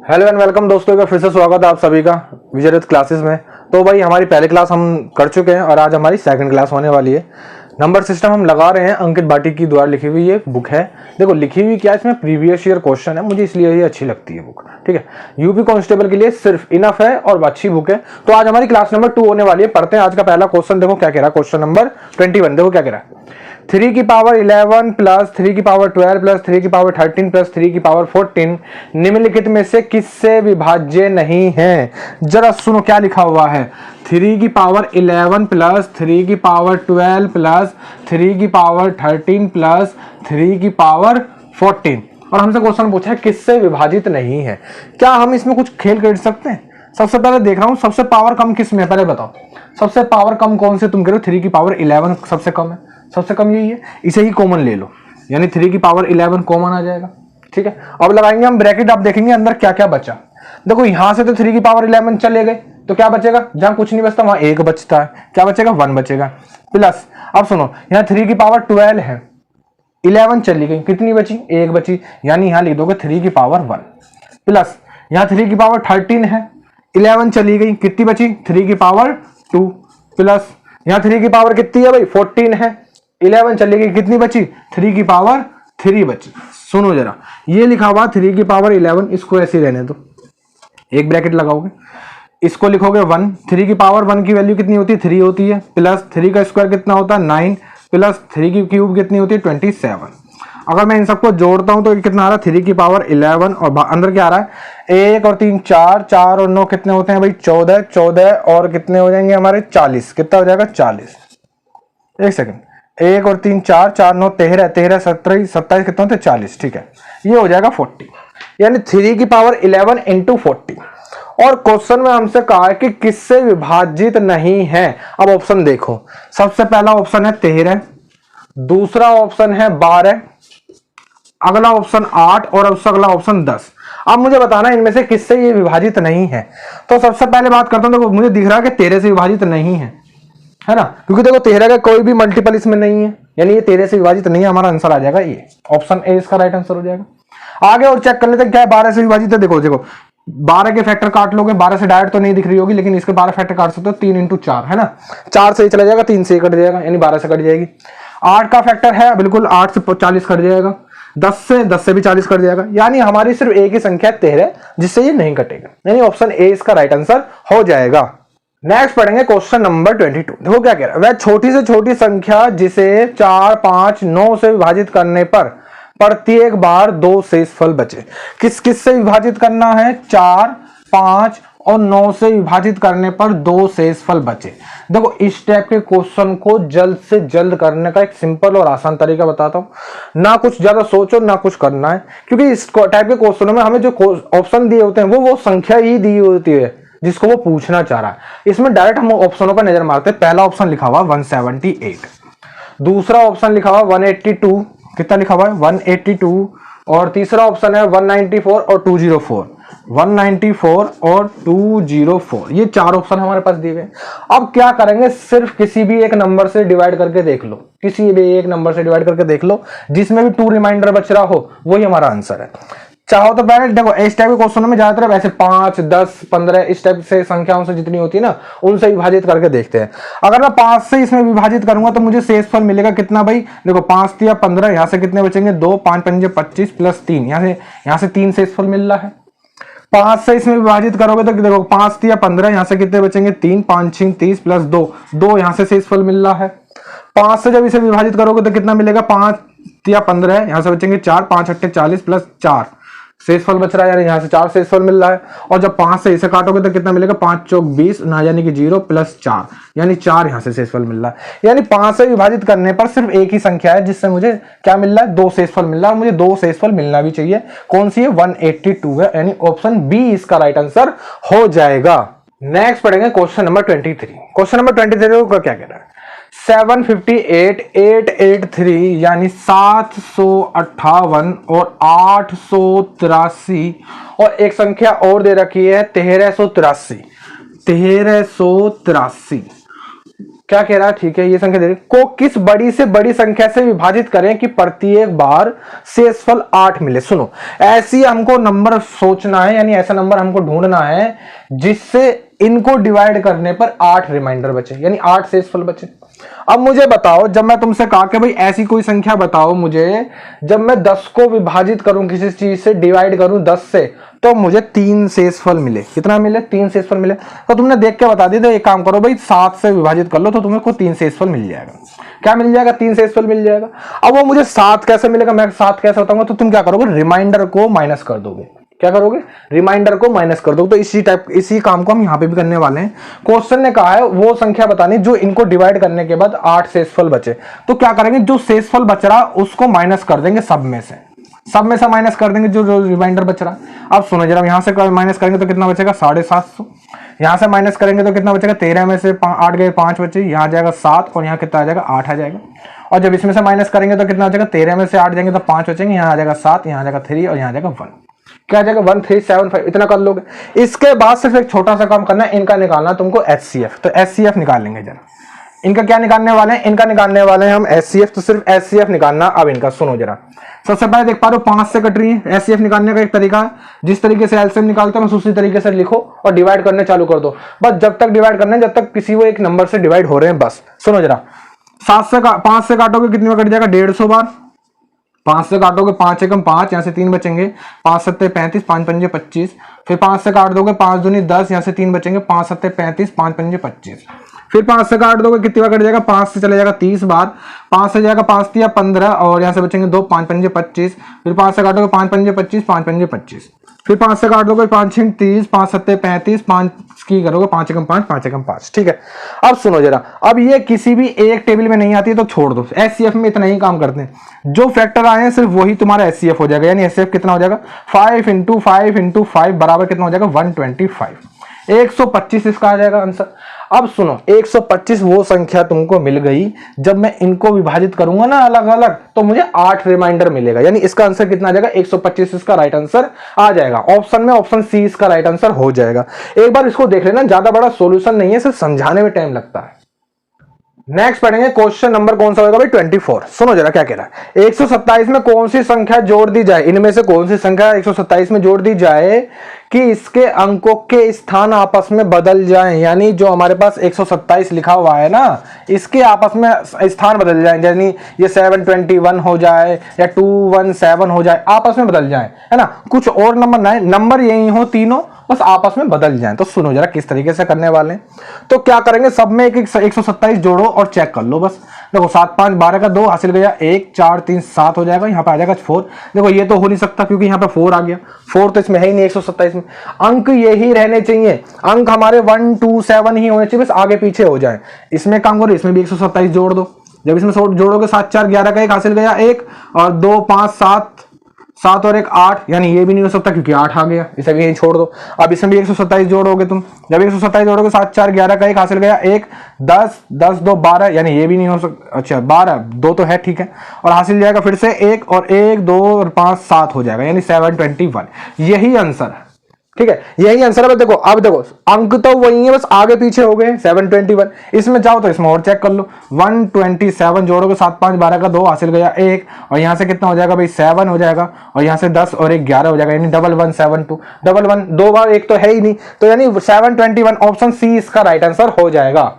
Hello and welcome दोस्तों का फिर से स्वागत है आप सभी का विजय क्लासेस में। तो भाई हमारी पहली क्लास हम कर चुके हैं और आज हमारी सेकंड क्लास होने वाली है। नंबर सिस्टम हम लगा रहे हैं, अंकित भाटी की द्वारा लिखी हुई ये बुक है। देखो लिखी हुई क्या, इसमें प्रीवियस ईयर क्वेश्चन है, मुझे इसलिए ये अच्छी लगती है बुक। ठीक है, यूपी कांस्टेबल के लिए सिर्फ इनफ है और अच्छी बुक है। तो आज हमारी क्लास नंबर 2 होने वाली है। पढ़ते हैं आज का पहला क्वेश्चन। देखो क्या कह रहा है, क्वेश्चन नंबर 21। देखो क्या कह रहा है, 3 की पावर 11 प्लस 3 की पावर 12 प्लस 3 की पावर 13 प्लस 3 की पावर 14 निम्नलिखित में से किससे विभाज्य नहीं है। जरा सुनो क्या लिखा हुआ है, 3 की पावर 11 प्लस 3 की पावर 12 प्लस 3 की पावर 13 प्लस 3 की पावर 14 और हमसे क्वेश्चन पूछा है किससे विभाजित नहीं है। क्या हम इसमें कुछ खेल कर सकते हैं? सबसे पहले देख रहा हूं सबसे पावर कम किस में है, पहले बताओ सबसे पावर कम कौन से। तुम कह रहे हो 3 की पावर 11 सबसे कम है, सबसे कम यही है, इसे ही कॉमन ले लो, यानी 3 की पावर 11 कॉमन आ जाएगा। ठीक है, अब लगाएंगे हम ब्रैकेट, आप देखेंगे अंदर क्या क्या बचा। देखो यहां से तो 3 की पावर 11 चले गए, तो क्या बचेगा, जहां कुछ नहीं बचता वहां 1 बचता है, क्या बचेगा 1 बचेगा। प्लस अब सुनो, यहां 3 की पावर 12 है, 11 चली गई, कितनी बची 1 बची, यानी यहां लिख दोगे 3 की पावर 1। प्लस यहां 3 की पावर 13 है, 11 चली गई, कितनी बची 3 की पावर 2। प्लस यहां 3 की पावर कितनी है भाई 14 है, 11 चली गई, कितनी बची 3 की पावर 3 बची। सुनो जरा, ये लिखा हुआ 3 की पावर 11, इसको ऐसे रहने दो, एक ब्रैकेट लगाओगे, इसको लिखोगे 1। 3 की पावर 1 की वैल्यू कितनी होती है 3 होती है, प्लस 3 का स्क्वायर कितना होता है 9, प्लस 3 की क्यूब कितनी होती है 27। अगर मैं इन सबको जोड़ता हूं तो ये कितना आ रहा है 3 की पावर 11 और अंदर क्या आ रहा है 1 और 3 4, 4 और 9 कितने होते हैं भाई 14, 14 और कितने हो जाएंगे हमारे 40, कितना हो जाएगा 40। एक सेकंड, 1 और 3 4, 4 9 13, 13 17 27 कितने होते 40। ठीक है, ये हो जाएगा 40, यानी 3 की पावर 11 इंटू 40। और क्वेश्चन में हमसे कहा है कि किससे विभाजित नहीं है। अब ऑप्शन देखो, सबसे पहला ऑप्शन है 13, दूसरा ऑप्शन है 12, अगला ऑप्शन 8 और उससे अगला ऑप्शन 10। अब मुझे बताना इनमें से किससे ये विभाजित नहीं है। तो सबसे पहले बात करता हूं, देखो मुझे दिख रहा है कि 13 से विभाजित नहीं है ना, क्योंकि देखो 13 का कोई भी मल्टीपल इसमें नहीं है, यानी ये 13 से विभाजित नहीं है। हमारा आंसर आ जाएगा ये ऑप्शन ए, इसका राइट आंसर हो जाएगा। आगे और चेक कर लेते हैं क्या है 12 से विभाजित है। देखो देखो 12 के फैक्टर काट लोगे, 12 से डायरेक्ट तो नहीं दिख रही होगी, लेकिन इसके 12 फैक्टर काट सकते हो, 3 इंटू 4 है ना, 4 से ही चला जाएगा, 3 से ही कट जाएगा, यानी 12 से कट जाएगी। 8 का फैक्टर है बिल्कुल, 8 से 40 कट जाएगा, 10 से भी 40 कट जाएगा, यानी हमारी सिर्फ एक ही संख्या 13 जिससे ये नहीं कटेगा, यानी ऑप्शन ए इसका राइट आंसर हो जाएगा। नेक्स्ट पढ़ेंगे क्वेश्चन नंबर 22। देखो क्या कह रहा है, वह छोटी से छोटी संख्या जिसे 4 5 9 से विभाजित करने पर प्रत्येक बार 2 शेषफल बचे। किस किस से विभाजित करना है, 4 5 और 9 से विभाजित करने पर 2 शेषफल बचे। देखो इस टाइप के क्वेश्चन को जल्द से जल्द करने का एक सिंपल और आसान तरीका बताता हूं, ना कुछ ज्यादा सोचो ना कुछ करना है, क्योंकि इस टाइप के क्वेश्चनों में हमें जो ऑप्शन दिए होते हैं वो संख्या ही दी होती है जिसको वो पूछना चाह रहा है। इसमें डायरेक्ट हम ऑप्शनों पर नजर मारते हैं। पहला ऑप्शन लिखा हुआ 178, दूसरा ऑप्शन लिखा हुआ 182, कितना लिखा हुआ है 182, और तीसरा ऑप्शन है 194 और 204, 194 और 204, ये 4 ऑप्शन हमारे पास दिए हुए। अब क्या करेंगे, सिर्फ किसी भी एक नंबर से डिवाइड करके देख लो, किसी भी एक नंबर से डिवाइड करके देख लो, जिसमें भी 2 रिमाइंडर बच रहा हो वही हमारा आंसर है। चाहो तो पहले देखो इस टाइप के क्वेश्चनों में ज्यादातर वैसे 5 10 15 इस टाइप से संख्याओं से जितनी होती है ना उनसे विभाजित करके देखते हैं। अगर मैं 5 से इसमें विभाजित करूंगा तो मुझे शेषफल मिलेगा कितना भाई, देखो 5 या 15, यहां से कितने बचेंगे 2, 5 पंजे 25 प्लस 3, यहां से 3 शेषफल मिल रहा है। 5 से इसमें विभाजित करोगे तो देखो 5 या 15, यहां से कितने बचेंगे 3, 5 6 30 प्लस 2, 2 यहां से शेषफल मिल रहा है। 5 से जब इसे विभाजित करोगे तो कितना मिलेगा 5 या 15, यहां से बचेंगे 4, 5 8 40 प्लस 4 शेषफल बच रहा है, यानी यहां से 4 शेषफल मिल रहा है। और जब 5 से इसे काटोगे तो कितना मिलेगा 5 चौक 20 ना, यानी कि 0 प्लस 4, यानी 4 यहां से शेषफल मिल रहा है। यानी 5 से विभाजित करने पर सिर्फ एक ही संख्या है जिससे मुझे क्या मिल रहा है 2 शेषफल मिल रहा है, मुझे 2 शेषफल मिलना भी चाहिए। कौन सी है 182 है, यानी ऑप्शन बी इसका राइट आंसर हो जाएगा। नेक्स्ट पढ़ेंगे क्वेश्चन नंबर 23। क्वेश्चन नंबर 23 का क्या कह रहा है, 758 883 यानी 758 और 883 और एक संख्या और दे रखी है 1383, 1383 क्या कह रहा है, ठीक है, ये संख्या दे रही को किस बड़ी से बड़ी संख्या से विभाजित करें कि प्रत्येक बार शेषफल 8 मिले। सुनो, ऐसी हमको नंबर सोचना है, यानी ऐसा नंबर हमको ढूंढना है जिससे इनको डिवाइड करने पर 8 रिमाइंडर बचे, यानी 8 शेषफल बचे। अब मुझे बताओ, जब मैं तुमसे कहा कि भाई ऐसी कोई संख्या बताओ मुझे, जब मैं 10 को विभाजित करूं, किसी चीज से डिवाइड करूं 10 से, तो मुझे 3 शेषफल मिले। कितना मिले? 3 शेषफल मिले। तो तुमने देख के बता दी, तो एक काम करो भाई, 7 से विभाजित कर लो तो तुम्हें को 3 शेषफल मिल जाएगा। क्या मिल जाएगा? 3 शेषफल मिल जाएगा। अब वो मुझे 7 कैसे मिलेगा, मैं 7 कैसे बताऊंगा, तो तुम क्या करोगे, रिमाइंडर को माइनस कर दोगे। क्या करोगे? रिमाइंडर को माइनस कर दो। तो इसी काम को हम यहां पे भी करने वाले हैं। क्वेश्चन ने कहा है वो संख्या बतानी जो इनको डिवाइड करने के बाद 8 शेषफल बचे। तो क्या करेंगे, जो शेषफल बच रहा उसको माइनस कर देंगे सब में से माइनस कर देंगे जो रिमाइंडर बच रहा। अब सुनो जरा, यहां से माइनस करेंगे तो कितना बचेगा? 750। यहां से माइनस करेंगे तो कितना बचेगा? 13 में से 8 गए, 5 बचे, यहां आ जाएगा 7 और यहां कितना आ जाएगा? 8 आ जाएगा। और जब इसमें से माइनस करेंगे तो कितना बचेगा? 13 में से 8 जाएंगे तो 5 बचेंगे, यहां आ जाएगा 7, यहां आ जाएगा 3 और यहां आ जाएगा 1। क्या आ जाएगा? 1375। इतना कर लोगे। इसके बाद सिर्फ एक छोटा सा काम करना है, इनका निकालना तुमको HCF। तो HCF निकाल लेंगे जरा। इनका क्या निकालने वाले हैं? इनका निकालने वाले हैं हम HCF। तो सिर्फ HCF निकालना। अब इनका सुनो जरा, सबसे पहले देख पा रहे हो 5 से कट रही है। HCF निकालने का एक तरीका है, जिस तरीके से एलसीएम निकालते हैं बस उसी तरीके से लिखो और डिवाइड करने चालू कर दो। बस जब तक डिवाइड करना है जब तक किसी वो एक नंबर से डिवाइड हो रहे हैं, बस। सुनो जरा, 5 से काटोगे कितनी बार कट जाएगा? 150 बार। 5 से काटोगे 5 एकम 5, यहाँ से 3 बचेंगे, 5 सत्ते 35, 5 पंजे 25। फिर 5 से काट दोगे 5 दूनी 10, यहाँ से 3 बचेंगे, 5 सत्ते 35, 5 पंजे 25। फिर 5 से काट दोगे कितनी बार कट जाएगा? 5 से चले जाएगा 30 बार। 5 से जाएगा 5 तिया 15 और यहाँ से बचेंगे 2, 5 पंजे 25। फिर 5 से काटोगे 5 पंजे 25, 5 पंजे 25। फिर 5 से काट दोगे 5 छिंग 30, 5 सत्ते 35, 5 की करोगे 5 एकम 5, 5 एकम 5। ठीक है। अब सुनो जरा, अब ये किसी भी एक टेबल में नहीं आती है तो छोड़ दो। HCF में इतना ही काम करते हैं, जो फैक्टर आए हैं सिर्फ वही तुम्हारा HCF हो जाएगा। यानी HCF कितना हो जाएगा? 5 × 5 × 5 बराबर कितना हो जाएगा? 125। 125 इसका आ जाएगा आंसर। अब सुनो, 125 वो संख्या तुमको मिल गई, जब मैं इनको विभाजित करूंगा ना अलग अलग तो मुझे 8 रिमाइंडर मिलेगा। यानी इसका आंसर कितना आ जाएगा? 125 इसका राइट आंसर आ जाएगा। ऑप्शन में ऑप्शन सी इसका राइट आंसर हो जाएगा। एक बार इसको देख लेना, ज्यादा बड़ा सॉल्यूशन नहीं है, सिर्फ समझाने में टाइम लगता है। नेक्स्ट पढ़ेंगे क्वेश्चन नंबर कौन सा होगा भाई? 24। सुनो जरा क्या कह रहा है, 127 में कौन सी संख्या जोड़ दी जाए, इनमें से कौन सी संख्या 127 में जोड़ दी जाए कि इसके अंकों के स्थान आपस में बदल जाएं। यानी जो हमारे पास 127 लिखा हुआ है ना, इसके आपस में स्थान बदल जाएं। यानी ये 721 हो जाए या 217 हो जाए, आपस में बदल जाएं, है ना। कुछ और नंबर ना, नंबर यही हो तीनों, बस आपस में बदल जाएं। तो सुनो जरा किस तरीके से करने वाले हैं। तो क्या करेंगे, सब में एक 127 जोड़ो और चेक कर लो। बस देखो 7 5 12 का 2 हासिल गया, 1 4 3 7 हो जाएगा, यहाँ पे आ जाएगा 4। देखो ये तो हो नहीं सकता क्योंकि यहाँ पे 4 आ गया, 4 तो इसमें है ही नहीं 127 में। अंक यही रहने चाहिए, अंक हमारे 1 2 7 ही होने चाहिए, बस आगे पीछे हो जाए। इसमें काम करो, इसमें भी 127 जोड़ दो। जब इसमें जोड़ोगे 7 4 11 का 1 हासिल गया 1 और 2 5 7 और 1 8, यानी ये भी नहीं हो सकता क्योंकि 8 आ गया, इसे भी यहीं छोड़ दो। अब इसमें भी 127 जोड़ोगे तुम, जब 127 जोड़ोगे 7 4 11 का 1 हासिल गया 1 10 10 2 12, यानी ये भी नहीं हो सकता। अच्छा 12 2 तो है, ठीक है, और हासिल जाएगा फिर से 1 और 1 2 और 5 7 हो जाएगा, यानी 721। यही आंसर है, ठीक है, यही आंसर है। देखो अब देखो अंक तो वही है, बस आगे पीछे हो गए 721। इसमें जाओ तो इसमें और चेक कर लो, 127 जोड़ोगे 7 5 12 का 2 हासिल गया 1 और यहाँ से कितना हो जाएगा भाई 7 हो जाएगा, और यहाँ से 10 और 1 11 हो जाएगा, यानी 1172 11 दो बार 1 तो है ही नहीं, तो यानी 721 ऑप्शन सी इसका राइट आंसर हो जाएगा।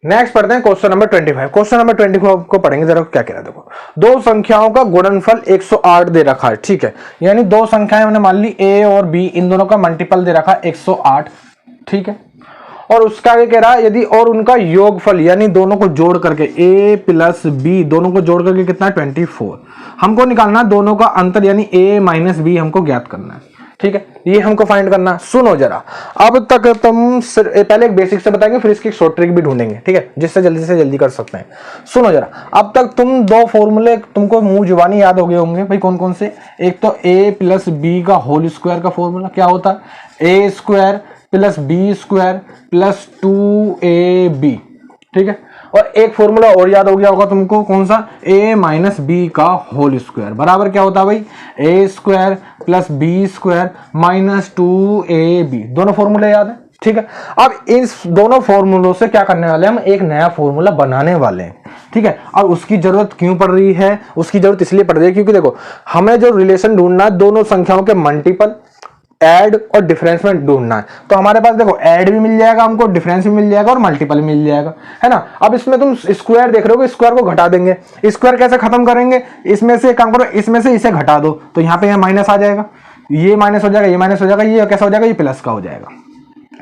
नेक्स्ट पढ़ते हैं क्वेश्चन नंबर 25। क्वेश्चन नंबर 25 को पढ़ेंगे जरा क्या कह रहा है। देखो दो संख्याओं का गुणनफल 108 दे रखा है, ठीक है, यानी दो संख्याएं हमने मान ली a और b, इन दोनों का मल्टीपल दे रखा है 108, ठीक है, और उसका आगे कह रहा है यदि और उनका योगफल यानी दोनों को जोड़ करके a प्लस b दोनों को जोड़ करके कितना है 24, हमको निकालना दोनों का अंतर यानी a माइनस b हमको ज्ञात करना है, ठीक है, ये हमको फाइंड करना। सुनो जरा, अब तक तुम पहले एक बेसिक से बताएंगे फिर इसकी शॉर्ट ट्रिक भी ढूंढेंगे, ठीक है, जिससे जल्दी से जल्दी कर सकते हैं। सुनो जरा, अब तक तुम दो फॉर्मूले तुमको मुंह जुबानी याद हो गए होंगे भाई, कौन कौन से। एक तो a प्लस बी का होल स्क्वायर का फॉर्मूला क्या होता है, a square plus B square plus 2ab, ठीक है, और एक फॉर्मूला और याद हो गया होगा तुमको, कौन सा, a माइनस बी का होल स्क्वायर बराबर क्या होता है भाई, a square plus B square minus 2ab। दोनों फॉर्मूले याद है, ठीक है। अब इस दोनों फॉर्मूलों से क्या करने वाले हैं, हम एक नया फॉर्मूला बनाने वाले हैं, ठीक है। और उसकी जरूरत क्यों पड़ रही है, उसकी जरूरत इसलिए पड़ रही है क्योंकि देखो हमें जो रिलेशन ढूंढना है दोनों संख्याओं के मल्टीपल, ऐड और डिफरेंस में ढूंढना है। तो हमारे पास देखो ऐड भी मिल जाएगा हमको, डिफरेंस भी मिल जाएगा और मल्टीपल भी मिल जाएगा, है ना। अब इसमें तुम स्क्वायर देख रहे हो, स्क्वायर को घटा देंगे। स्क्वायर कैसे खत्म करेंगे, इसमें से काम करो, इसमें से इसे घटा दो तो यहाँ पे यह माइनस आ जाएगा, ये माइनस हो जाएगा, ये माइनस हो जाएगा, ये कैसा हो जाएगा, ये प्लस का हो जाएगा।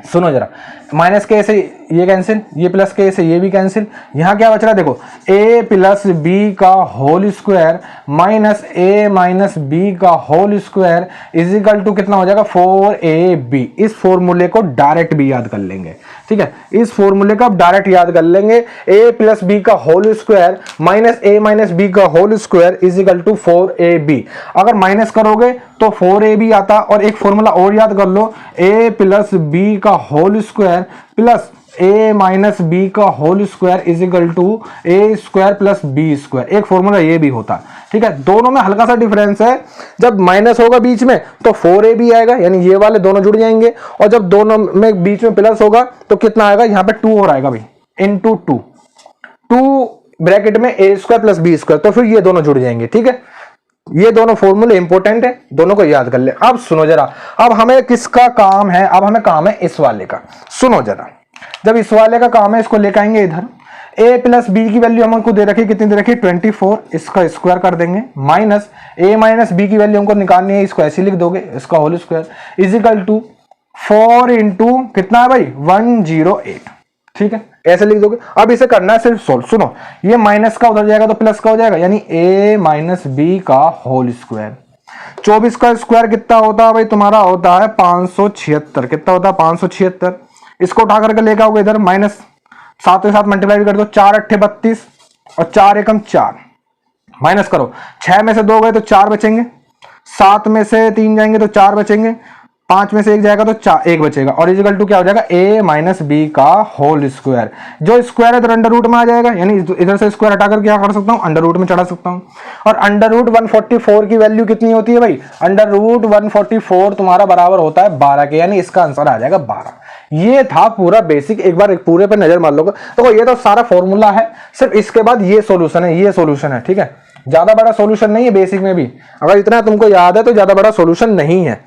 सुनो जरा, माइनस के से ये कैंसिल, ये प्लस के से ये भी कैंसिल। यहां क्या बच रहा है देखो, a प्लस बी का whole square minus a minus B का whole square is equal to कितना हो जाएगा 4ab। इस फॉर्मूले को डायरेक्ट भी याद कर लेंगे, ठीक है। इस फॉर्मूले को आप डायरेक्ट याद कर लेंगे, a प्लस बी का whole square minus a minus B का whole square is equal to 4ab। अगर माइनस करोगे तो 4ab आता, और एक फॉर्मूला और याद कर लो, a प्लस बी का whole square plus a minus B का whole square is equal to a square plus B square. एक फॉर्मूला ये भी होता है, ठीक है। दोनों में हल्का सा डिफरेंस है, जब माइनस होगा बीच में तो 4ab आएगा, यानी ये वाले दोनों जुड़ जाएंगे, और जब दोनों में बीच में प्लस होगा तो कितना आएगा, यहाँ पे 2 और आएगा भाई, इंटू 2 ब्रैकेट में a square plus B square, तो फिर ये दोनों जुड़ जाएंगे, ठीक है। ये दोनों फॉर्मूले इंपॉर्टेंट है, दोनों को याद कर ले। अब सुनो जरा, अब हमें किसका काम है, अब हमें काम है इस वाले का। सुनो जरा, जब इस वाले का काम है, इसको लेकर आएंगे इधर, a प्लस बी की वैल्यू हमको दे रखी, कितनी दे रखी 24, इसका स्क्वायर कर देंगे, माइनस a माइनस बी की वैल्यू हमको निकालनी है, इसको ऐसे लिख दोगे, इसका whole square is equal to 4 into कितना है भाई 108, ठीक है, ऐसे लिख दोगे। अब इसे करना है सिर्फ सोल्व। सुनो, ये माइनस का उधर जाएगा तो प्लस का हो जाएगा, यानी a माइनस बी का होल स्क्वायर। 24 का स्क्वायर कितना होता है भाई, तुम्हारा होता है 576। कितना होता है 576। इसको उठा करके लेकर आओगे इधर, माइनस 7 के साथ मल्टीप्लाई कर दो, 4 अट्ठे 32 और 4 एकम 4, माइनस करो, 6 में से 2 गए तो 4 बचेंगे, 7 में से 3 जाएंगे तो 4 बचेंगे, 5 में से 1 जाएगा तो 1 बचेगा, और इजिकल टू क्या हो जाएगा a माइनस बी का होल स्क्वायर। जो स्क्वायर है तो अंडर रूट में आ जाएगा, यानी इधर से स्क्वायर हटाकर क्या कर सकता हूँ, अंडर रूट में चढ़ा सकता हूँ। और अंडर रूट 144 की वैल्यू कितनी होती है भाई, अंडर रूट 144 तुम्हारा बराबर होता है 12 के, यानी इसका आंसर आ जाएगा 12। ये था पूरा बेसिक, एक बार पूरे पे नजर मार लोगे तो ये तो सारा फॉर्मूला है, सिर्फ इसके बाद ये सॉल्यूशन है, ये सॉल्यूशन है, ठीक है। ज्यादा बड़ा सॉल्यूशन नहीं है बेसिक में भी, अगर इतना तुमको याद है तो ज्यादा बड़ा सॉल्यूशन नहीं है।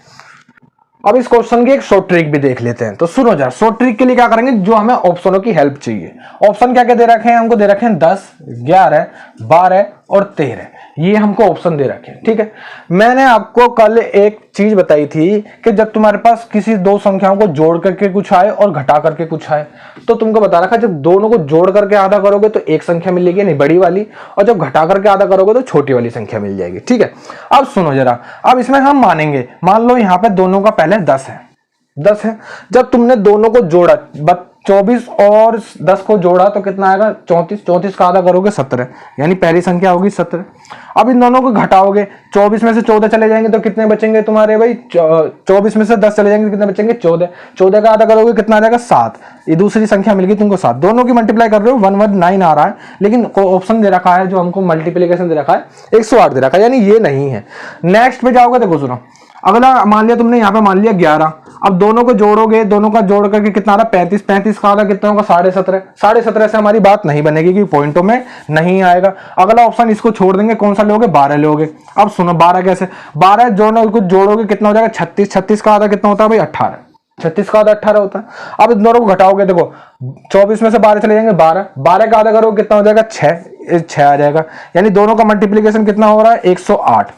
अब इस क्वेश्चन की एक शॉर्ट ट्रिक भी देख लेते हैं। तो सुनो जरा, शॉर्ट ट्रिक के लिए क्या करेंगे, जो हमें ऑप्शनों की हेल्प चाहिए। ऑप्शन क्या क्या दे रखे हैं हमको, दे रखे हैं 10, 11, 12 और 13, ये हमको ऑप्शन दे रखे हैं, ठीक है। मैंने आपको कल एक चीज बताई थी कि जब तुम्हारे पास किसी दो संख्याओं को जोड़ करके कुछ आए और घटा करके कुछ आए, तो तुमको बता रखा जब दोनों को जोड़ करके आधा करोगे तो एक संख्या मिलेगी, यानी बड़ी वाली, और जब घटा करके आधा करोगे तो छोटी वाली संख्या मिल जाएगी, ठीक है। अब सुनो जरा, अब इसमें हम मानेंगे, मान लो यहाँ पे दोनों का पहले 10 है, 10 है, जब तुमने दोनों को जोड़ा 24 और 10 को जोड़ा तो कितना आएगा 34, 34 का आधा करोगे 17, यानी पहली संख्या होगी 17। अब इन दोनों को घटाओगे, 24 में से 14 चले जाएंगे तो कितने बचेंगे तुम्हारे भाई, 24 में से 10 चले जाएंगे तो कितने बचेंगे 14, 14 का आधा करोगे कितना आ जाएगा 7, ये दूसरी संख्या मिल गई तुमको 7। दोनों की मल्टीप्लाई कर रहे हो 119 आ रहा है, लेकिन ऑप्शन दे रखा है जो हमको मल्टीप्लीकेशन दे रखा है 108 दे रखा है, यानी ये नहीं है। नेक्स्ट पे जाओगे, देखो सुनो, अगला मान लिया तुमने यहाँ पे मान लिया 11, अब दोनों को जोड़ोगे, दोनों का जोड़ करके कितना आ रहा 35, 35 का आधा कितना होगा 17.5, 17.5 से हमारी बात नहीं बनेगी क्योंकि पॉइंटों में नहीं आएगा। अगला ऑप्शन इसको छोड़ देंगे, कौन सा लोगे 12 लोगे। अब सुनो 12 कैसे, 12 जोड़ना कुछ जोड़ोगे कितना हो जाएगा 36, 36 का आधा कितना होता है भाई 18, 36 का आधा 18 होता है। अब इन दोनों को घटाओगे, देखो 24 में से 12 चले जाएंगे 12, 12 का आधा करोगे कितना हो जाएगा 6 आ जाएगा, यानी दोनों का मल्टीप्लीकेशन कितना हो रहा है 108।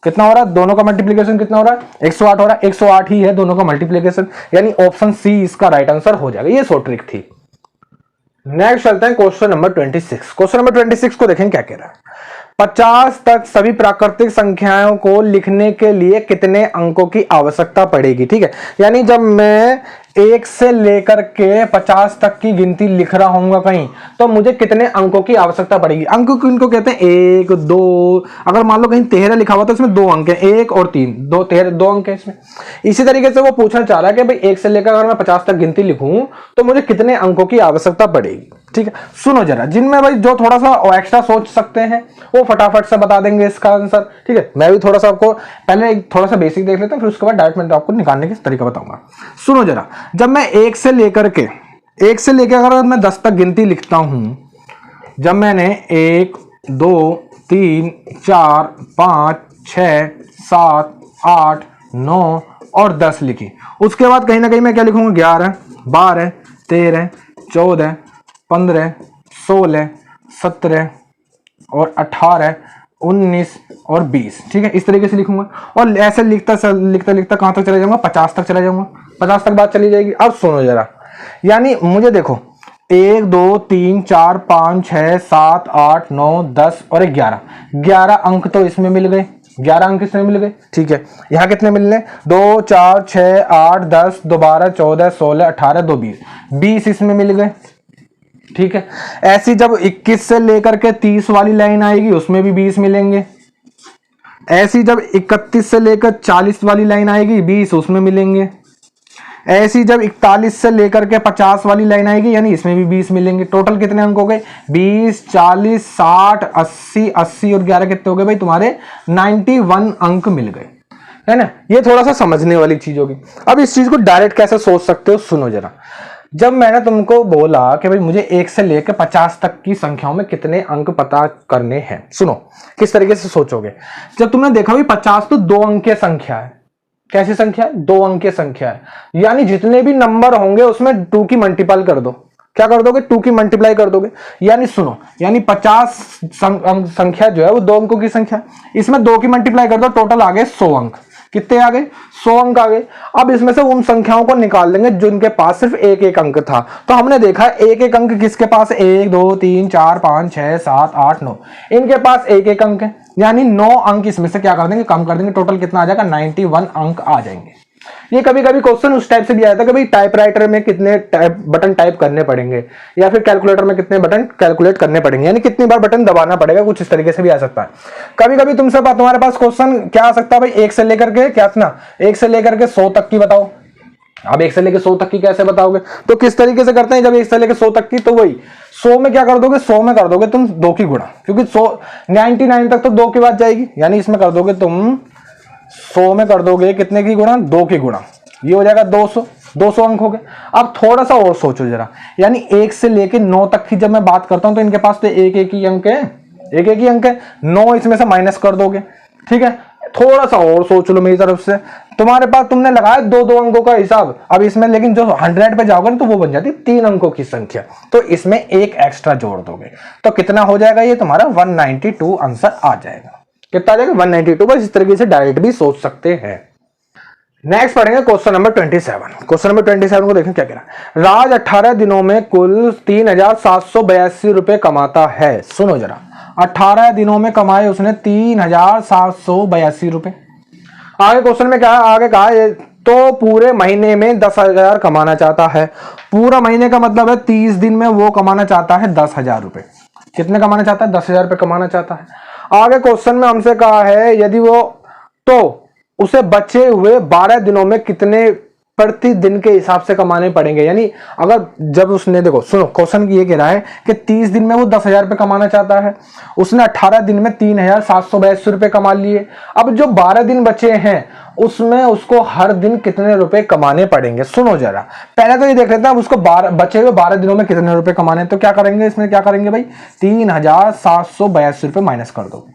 कितना हो रहा है, दोनों का मल्टीप्लिकेशन कितना हो रहा है 108 हो रहा है, 108 ही है दोनों का मल्टीप्लिकेशन, यानी ऑप्शन सी इसका राइट आंसर हो जाएगा। ये शॉर्ट ट्रिक थी। नेक्स्ट चलते हैं क्वेश्चन नंबर 26। क्वेश्चन नंबर 26 को देखें क्या कह रहा है। 50 तक सभी प्राकृतिक संख्याओं को लिखने के लिए कितने अंकों की आवश्यकता पड़ेगी, ठीक है। यानी जब मैं 1 से लेकर के 50 तक की गिनती लिख रहा हूंगा कहीं, तो मुझे कितने अंकों की आवश्यकता पड़ेगी। अंक किनको कहते हैं 1, 2, अगर मान लो कहीं 13 लिखा हुआ तो इसमें 2 अंक है, 1 और 3, 2 अंक है इसमें। इसी तरीके से वो पूछना चाह रहा है कि भाई 1 से लेकर अगर मैं 50 तक गिनती लिखूं तो मुझे कितने अंकों की आवश्यकता पड़ेगी। ठीक है, सुनो जरा, जिनमें भाई जो थोड़ा सा एक्स्ट्रा सोच सकते हैं वो फटाफट से बता देंगे इसका आंसर। ठीक है, मैं भी थोड़ा सा आपको पहले थोड़ा सा बेसिक देख लेता हूँ, फिर उसके बाद डायरेक्ट मैं आपको निकालने का तरीका बताऊंगा। सुनो जरा, जब मैं एक से लेकर अगर मैं 10 तक गिनती लिखता हूं, जब मैंने 1 2 3 4 5 6 7 8 9 और 10 लिखी, उसके बाद कहीं ना कहीं मैं क्या लिखूंगा, 11 12 13 14 15 16 17 और 18 19 और 20। ठीक है, इस तरीके से लिखूंगा और ऐसे लिखता कहां तक चला जाऊंगा, 50 तक चला जाऊंगा, 50 तक बात चली जाएगी। अब सुनो जरा, यानी मुझे देखो 1 2 3 4 5 6 7 8 9 10 और 11 अंक तो इसमें मिल गए, 11 अंक इसमें मिल गए। ठीक है, यहाँ कितने मिलने, 2 4 6 8 10 2 12 14 16 18 2 20 इसमें मिल गए। ठीक है, ऐसी जब 21 से लेकर के 30 वाली लाइन आएगी उसमें भी 20 मिलेंगे। ऐसी जब 31 से लेकर 40 वाली लाइन आएगी 20 उसमें मिलेंगे। ऐसी जब 41 से लेकर के 50 वाली लाइन आएगी यानी इसमें भी 20 मिलेंगे। टोटल कितने अंक हो गए, 20 40 60 80 80 और 11 कितने हो गए भाई तुम्हारे, 91 अंक मिल गए, है ना। ये थोड़ा सा समझने वाली चीज होगी। अब इस चीज को डायरेक्ट कैसे सोच सकते हो, सुनो जरा। जब मैंने तुमको बोला कि भाई मुझे 1 से लेकर 50 तक की संख्याओं में कितने अंक पता करने हैं, सुनो किस तरीके से सोचोगे। जब तुमने देखा भाई 50 तो 2 अंकीय संख्या है, कैसी संख्या है, 2 अंकीय संख्या है, यानी जितने भी नंबर होंगे उसमें 2 की मल्टीपल कर दो। क्या कर दोगे, 2 की मल्टीप्लाई कर दोगे। यानी सुनो, यानी 50 संख्या जो है वो 2 अंकों की संख्या, इसमें 2 की मल्टीप्लाई कर दो, टोटल आ गए 100 अंक। कितने आ गए, 100 अंक आ गए। अब इसमें से उन संख्याओं को निकाल देंगे जिनके पास सिर्फ एक एक अंक था। तो हमने देखा एक एक अंक किसके पास, 1 2 3 4 5 6 7 8 9, इनके पास एक एक अंक है, यानी 9 अंक इसमें से क्या कर देंगे, कम कर देंगे। टोटल कितना आ जाएगा, 91 अंक आ जाएंगे। ये कभी कभी क्वेश्चन उस टाइप से भी आया था कि भाई टाइपराइटर में कितने बटन टाइप करने पड़ेंगे या फिर कैलकुलेटर में कितने बटन कैलकुलेट करने पड़ेंगे, यानी कितनी बार बटन दबाना पड़ेगा, कुछ इस तरीके से भी आ सकता है। कभी कभी तुमसे तुम्हारे पास क्वेश्चन क्या आ सकता है भाई, 1 से लेकर के क्या ना 1 से लेकर के 100 तक की बताओ। अब 1 से लेकर 100 तक की कैसे बताओगे, तो किस तरीके से करते हैं, जब 1 से लेकर 100 तक की, तो वही 100 में क्या कर दोगे, 100 में कर दोगे तुम 2 की गुणा, क्योंकि 99 तक तो 2 की बात जाएगी, यानी इसमें कर दोगे तुम 100 में कर दोगे कितने की गुणा, 2 की गुणा, ये हो जाएगा 200 अंक हो गए। अब थोड़ा सा और सोचो जरा, यानी 1 से लेके 9 तक की जब मैं बात करता हूं तो इनके पास तो एक एक ही अंक है, एक एक ही अंक है, 9 इसमें से माइनस कर दोगे। ठीक है, थोड़ा सा और सोच लो मेरी तरफ से, तुम्हारे पास तुमने लगाया 2 अंकों का हिसाब, अब इसमें लेकिन जो 100 पे जाओगे ना तो वो बन जाती 3 अंकों की संख्या, तो इसमें एक एक्स्ट्रा जोड़ दोगे तो कितना हो जाएगा, ये तुम्हारा 192 आंसर आ जाएगा। कितना आ जाएगा, 192। बस इस तरीके से डायरेक्ट भी सोच सकते हैं। नेक्स्ट पढ़ेंगे क्वेश्चन नंबर 27। क्वेश्चन नंबर 27 को देखें क्या कह रहा है। राज 18 दिनों में कुल 3782 रुपए कमाता है। सुनो जरा, 18 दिनों में कमाए उसने 3782 रुपए। आगे क्वेश्चन में क्या है, आगे कहा है तो पूरे महीने में 10,000 कमाना चाहता है। पूरा महीने का मतलब है 30 दिन में वो कमाना चाहता है 10,000 रुपए। कितने कमाना चाहता है, 10,000 रुपए कमाना चाहता है। आगे क्वेश्चन में हमसे कहा है यदि वो, तो उसे बचे हुए 12 दिनों में कितने प्रति दिन के हिसाब से कमाने पड़ेंगे। यानी अगर जब उसने, देखो सुनो क्वेश्चन ये कह रहा है कि 30 दिन में वो 10,000 रुपए कमाना चाहता है, उसने 18 दिन में 3782 रुपए कमा लिए। अब जो 12 दिन बचे हैं उसमें उसको हर दिन कितने रुपए कमाने पड़ेंगे। सुनो जरा, पहले तो ये देख लेते हैं उसको बचे हुए 12 दिनों में कितने रुपए कमाने। तो क्या करेंगे, इसमें क्या करेंगे भाई, 3782 रुपए माइनस कर दो।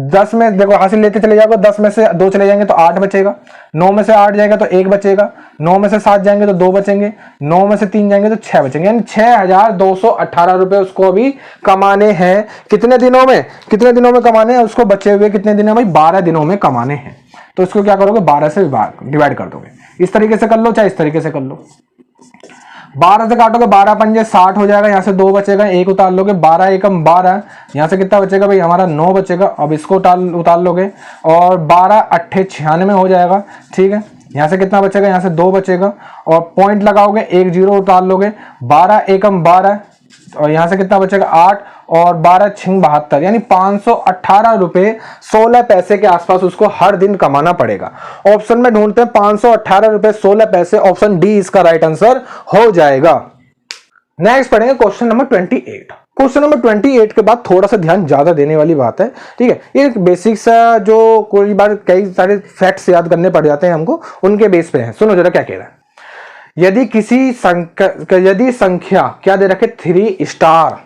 10 में देखो हासिल लेते चले जाओगे, 10 में से 2 चले जाएंगे तो 8 बचेगा, 9 में से 8 जाएगा तो 1 बचेगा, 9 में से 7 जाएंगे तो 2 बचेंगे, 9 में से 3 जाएंगे तो 6 बचेंगे, यानी 6218 रुपए उसको अभी कमाने हैं। कितने दिनों में, कितने दिनों में कमाने हैं उसको, बचे हुए कितने दिन है भाई, 12 दिनों में कमाने हैं। तो इसको क्या करोगे, 12 से डिवाइड कर दोगे। इस तरीके से कर लो चाहे इस तरीके से कर लो। 12 से काटोगे, 12 पंजे 60 हो जाएगा, यहाँ से 2 बचेगा, 1 उतार लोगे, 12 एकम 12, यहाँ से कितना बचेगा भाई हमारा 9 बचेगा। अब इसको उतार लोगे और 12 अट्ठे 96 हो जाएगा। ठीक है, यहाँ से कितना बचेगा, यहाँ से 2 बचेगा और पॉइंट लगाओगे, 1 0 उतार लोगे, 12 एकम 12 और यहाँ से कितना बचेगा 8 और 12 छिंग 72, यानी 518 रुपए 16 पैसे के आसपास उसको हर दिन कमाना पड़ेगा। ऑप्शन में ढूंढते हैं 518 रुपए 16 पैसे, ऑप्शन डी इसका राइट आंसर हो जाएगा। नेक्स्ट पढ़ेंगे क्वेश्चन नंबर 28। क्वेश्चन नंबर 28 के बाद थोड़ा सा ध्यान ज्यादा देने वाली बात है, ठीक है। ये बेसिक सा जो कोई बार कई सारे फैक्ट्स याद करने पड़ जाते हैं हमको, उनके बेस पे है। सुनो जरा क्या कह रहा है। यदि संख्या क्या दे रखे 3 स्टार,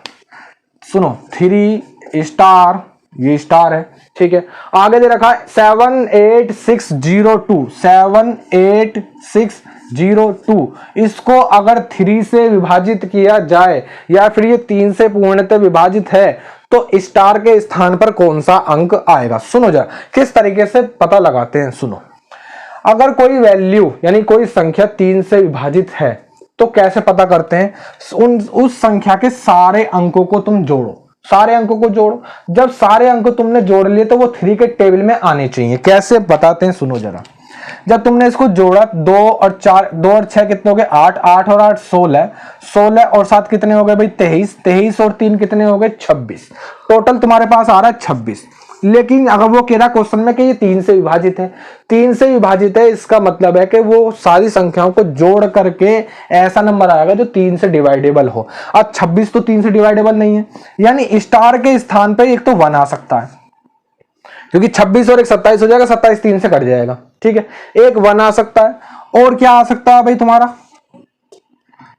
सुनो 3 स्टार, ये स्टार है, ठीक है। आगे दे रखा है 78602, 78602, इसको अगर 3 से विभाजित किया जाए या फिर ये 3 से पूर्णतः विभाजित है तो स्टार के स्थान पर कौन सा अंक आएगा। सुनो जरा किस तरीके से पता लगाते हैं। सुनो, अगर कोई वैल्यू यानी कोई संख्या 3 से विभाजित है तो कैसे पता करते हैं। उस संख्या के सारे अंकों को तुम जोड़ो, सारे अंकों को जोड़ो। जब सारे अंक तुमने जोड़ लिए तो वो 3 के टेबल में आने चाहिए। कैसे बताते हैं, सुनो जरा। जब तुमने इसको जोड़ा 2 और 4, 2 और 6 कितने हो गए 8, 8 और 8 16, 16 और 7 कितने हो गए भाई 23, 23 और 3 कितने हो गए 26, टोटल तुम्हारे पास आ रहा है 26। लेकिन अगर वो कह रहा क्वेश्चन में कि ये 3 से विभाजित है, 3 से विभाजित है, इसका मतलब है कि वो सारी संख्याओं को जोड़ करके ऐसा नंबर आएगा जो 3 से डिवाइडेबल हो। अब 26 तो 3 से डिवाइडेबल नहीं है, यानी स्टार के स्थान पे एक तो 1 आ सकता है, क्योंकि 26 और एक 27 हो जाएगा, 27 3 से कट जाएगा, ठीक है। एक 1 आ सकता है, और क्या आ सकता है भाई तुम्हारा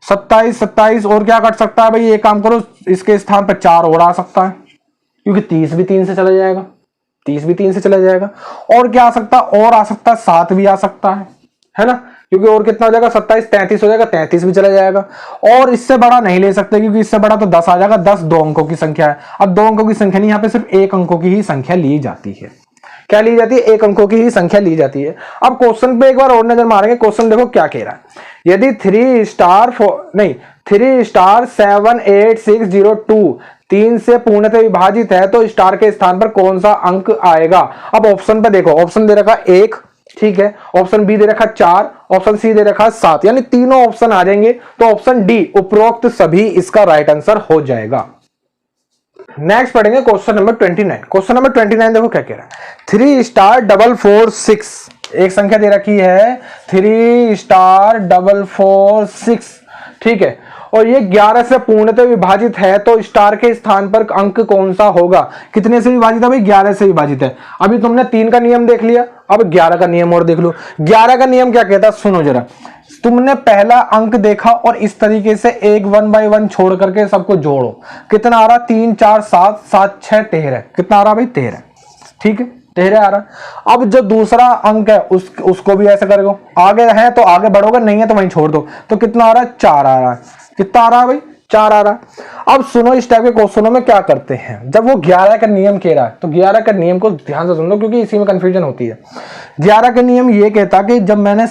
27, 27 और क्या कट सकता है भाई, एक काम करो इसके स्थान पर 4 और आ सकता है, क्योंकि 30 भी 3 से चला जाएगा, 30 भी 3 से चला जाएगा। और क्या आ सकता है, और आ सकता है 7 भी आ सकता है ना, क्योंकि और कितना हो जाएगा 27, 33 हो जाएगा, 33 भी चला जाएगा। और इससे बड़ा नहीं ले सकते क्योंकि इससे बड़ा तो 10 आ जाएगा, 10 2 अंकों की संख्या है। अब 2 अंकों की संख्या नहीं, यहाँ पे सिर्फ 1 अंकों की ही संख्या ली जाती है। क्या ली जाती है, 1 अंकों की ही संख्या ली जाती है। अब क्वेश्चन पे एक बार और नजर मारेंगे। क्वेश्चन देखो क्या कह रहा है। यदि 3 स्टार 78602 3 से पूर्णतः विभाजित है तो स्टार के स्थान पर कौन सा अंक आएगा। अब ऑप्शन पे देखो, ऑप्शन दे रखा 1, ठीक है, ऑप्शन बी दे रखा 4, ऑप्शन सी दे रखा 7, यानी तीनों ऑप्शन आ जाएंगे तो ऑप्शन डी उपरोक्त सभी इसका राइट आंसर हो जाएगा। नेक्स्ट पढ़ेंगे क्वेश्चन नंबर 29। क्वेश्चन नंबर 29 देखो क्या कह रहा है। 3 स्टार 446, एक संख्या दे रखी है 3 स्टार 446, ठीक है, और ये 11 से पूर्णतः विभाजित है तो स्टार के स्थान पर अंक कौन सा होगा। कितने से विभाजित है भाई, 11 से विभाजित है। अभी तुमने 3 का नियम देख लिया, अब 11 का नियम और देख लो। 11 का नियम क्या कहता है, सुनो जरा। तुमने पहला अंक देखा और इस तरीके से एक 1 बाय 1 छोड़ करके सबको जोड़ो, कितना आ रहा 3 4 7 7 6 13, कितना आ रहा भाई 13, ठीक है, 13 आ रहा। अब जो दूसरा अंक है उसको भी ऐसे करोगे, आगे है तो आगे बढ़ोगे, नहीं है तो वहीं छोड़ दो, तो कितना आ रहा है 4 आ रहा है, कितना आ रहा है भाई 4 आ रहा है। अब सुनो इस टाइप के क्वेश्चनों में क्या करते हैं, जब वो 11 का नियम कह रहा है तो 11 का नियम को ध्यान से सुन लो क्योंकि इसी में कंफ्यूजन होती है। 11 का नियम ये कहता कि जब मैंने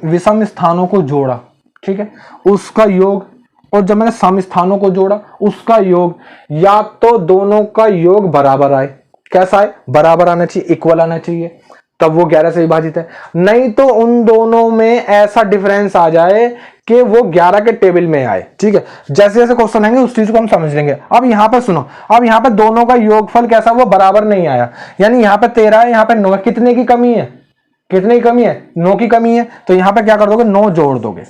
विषम स्थानों को जोड़ा, ठीक है, उसका योग, और जब मैंने सम स्थानों को जोड़ा उसका योग, या तो दोनों का योग बराबर आए, कैसा है, बराबर आना चाहिए, इक्वल आना चाहिए, तब वो 11 से विभाजित है। नहीं तो उन दोनों में ऐसा डिफरेंस आ जाए कि वो 11 के टेबल में आए, ठीक है। जैसे जैसे क्वेश्चन आएंगे उस चीज को हम समझ लेंगे। अब यहां पर सुनो, अब यहां पर दोनों का योगफल कैसा, वो बराबर नहीं आया, यानी यहां पर 13 है, यहां पर 9, कितने की कमी है, कितने की कमी है, 9 की कमी है, तो यहां पर क्या कर दोगे 9 जोड़ दोगे,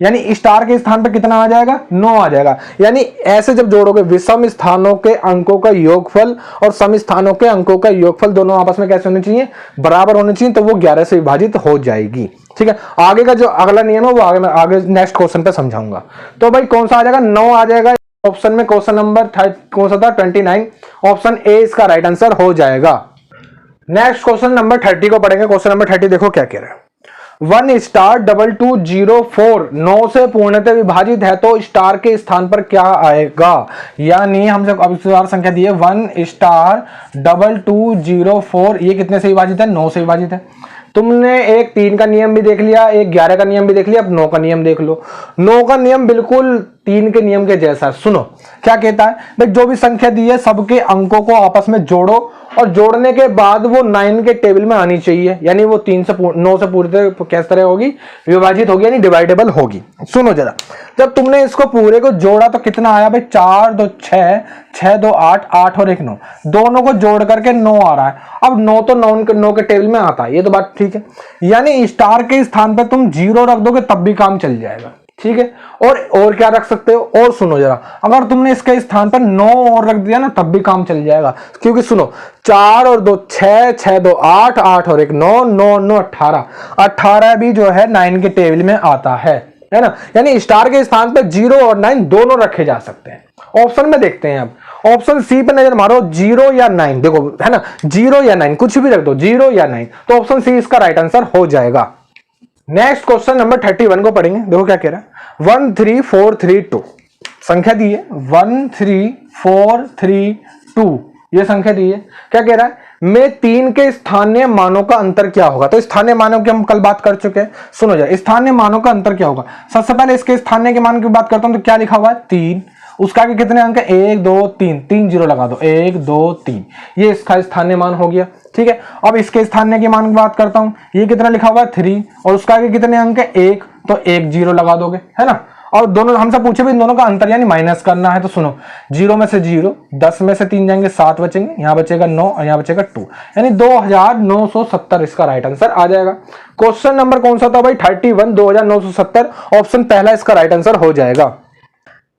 यानी स्टार के स्थान पर कितना आ जाएगा 9 आ जाएगा। यानी ऐसे जब जोड़ोगे विषम स्थानों के अंकों का योगफल और सम स्थानों के अंकों का योगफल दोनों आपस में कैसे होने चाहिए, बराबर होने चाहिए, तो वो 11 से विभाजित हो जाएगी, ठीक है। आगे का जो अगला नियम है वो आगे नेक्स्ट क्वेश्चन पे समझाऊंगा। तो भाई कौन सा आ जाएगा, 9 आ जाएगा ऑप्शन में। क्वेश्चन नंबर कौन सा था 29, ऑप्शन ए इसका राइट आंसर हो जाएगा। नेक्स्ट क्वेश्चन नंबर 30 को पढ़ेंगे। क्वेश्चन नंबर 30 देखो क्या कह रहा है। 1 स्टार 2204 9 से पूर्णतः विभाजित है तो स्टार के स्थान पर क्या आएगा। यानी हमसे अब संख्या दी है 1 स्टार 2204, ये कितने से विभाजित है, 9 से विभाजित है। तुमने एक 3 का नियम भी देख लिया, एक 11 का नियम भी देख लिया, अब 9 का नियम देख लो। 9 का नियम बिल्कुल 3 के नियम के जैसा है। सुनो क्या कहता है, भाई जो भी संख्या दी है सबके अंकों को आपस में जोड़ो और जोड़ने के बाद वो 9 के टेबल में आनी चाहिए, यानी वो 9 से पूरे किस तरह होगी, विभाजित होगी, यानी डिवाइडेबल होगी। सुनो जरा, जब तुमने इसको पूरे को जोड़ा तो कितना आया भाई 4 2 6, 6 2 8, 8 और 1 9, दोनों को जोड़ करके 9 आ रहा है। अब 9 तो 9 के टेबल में आता है, ये तो बात ठीक है। यानी स्टार के स्थान पर तुम 0 रख दोगे तब भी काम चल जाएगा, ठीक है। और क्या रख सकते हो, और सुनो जरा, अगर तुमने इसके स्थान पर 9 और रख दिया ना तब भी काम चल जाएगा, क्योंकि सुनो 4 और 2 6, 6 2 8, 8 और 1 9, 9 9 18, 18 भी जो है 9 के टेबल में आता है ना। यानी स्टार के स्थान पर 0 और 9 दोनों रखे जा सकते हैं। ऑप्शन में देखते हैं, अब ऑप्शन सी पे नजर मारो, 0 या 9, देखो है ना, 0 या 9 कुछ भी रख दो, 0 या 9, तो ऑप्शन सी इसका राइट आंसर हो जाएगा। नेक्स्ट क्वेश्चन नंबर 31 को पढ़ेंगे। देखो क्या कह रहा है, 13432 संख्या दी है, 13432 ये संख्या दी है। क्या कह रहा है, में 3 के स्थानीय मानों का अंतर क्या होगा। तो स्थानीय मानों की हम कल बात कर चुके हैं, सुनो जरा, स्थानीय मानों का अंतर क्या होगा। सबसे पहले इसके स्थानीय के मान की बात करता हूं, तो क्या लिखा हुआ है 3, उसका आगे कितने अंक है 1 2 3, 3 0 लगा दो, 1 2 3, ये इसका स्थानीय मान हो गया। ठीक है, अब इसके स्थानीय के मान की बात करता हूं, ये कितना लिखा हुआ है 3, और उसका आगे कितने अंक है 1, तो 1 0 लगा दोगे, है ना। और दोनों हमसे पूछे भी इन दोनों का अंतर यानी माइनस करना है, तो सुनो 0 में से 0, 10 में से 3 जाएंगे 7 बचेंगे, यहाँ बचेगा 9 और यहाँ बचेगा 2, यानी 2970 इसका राइट आंसर आ जाएगा। क्वेश्चन नंबर कौन सा था भाई, 31, 2970, ऑप्शन पहला इसका राइट आंसर हो जाएगा।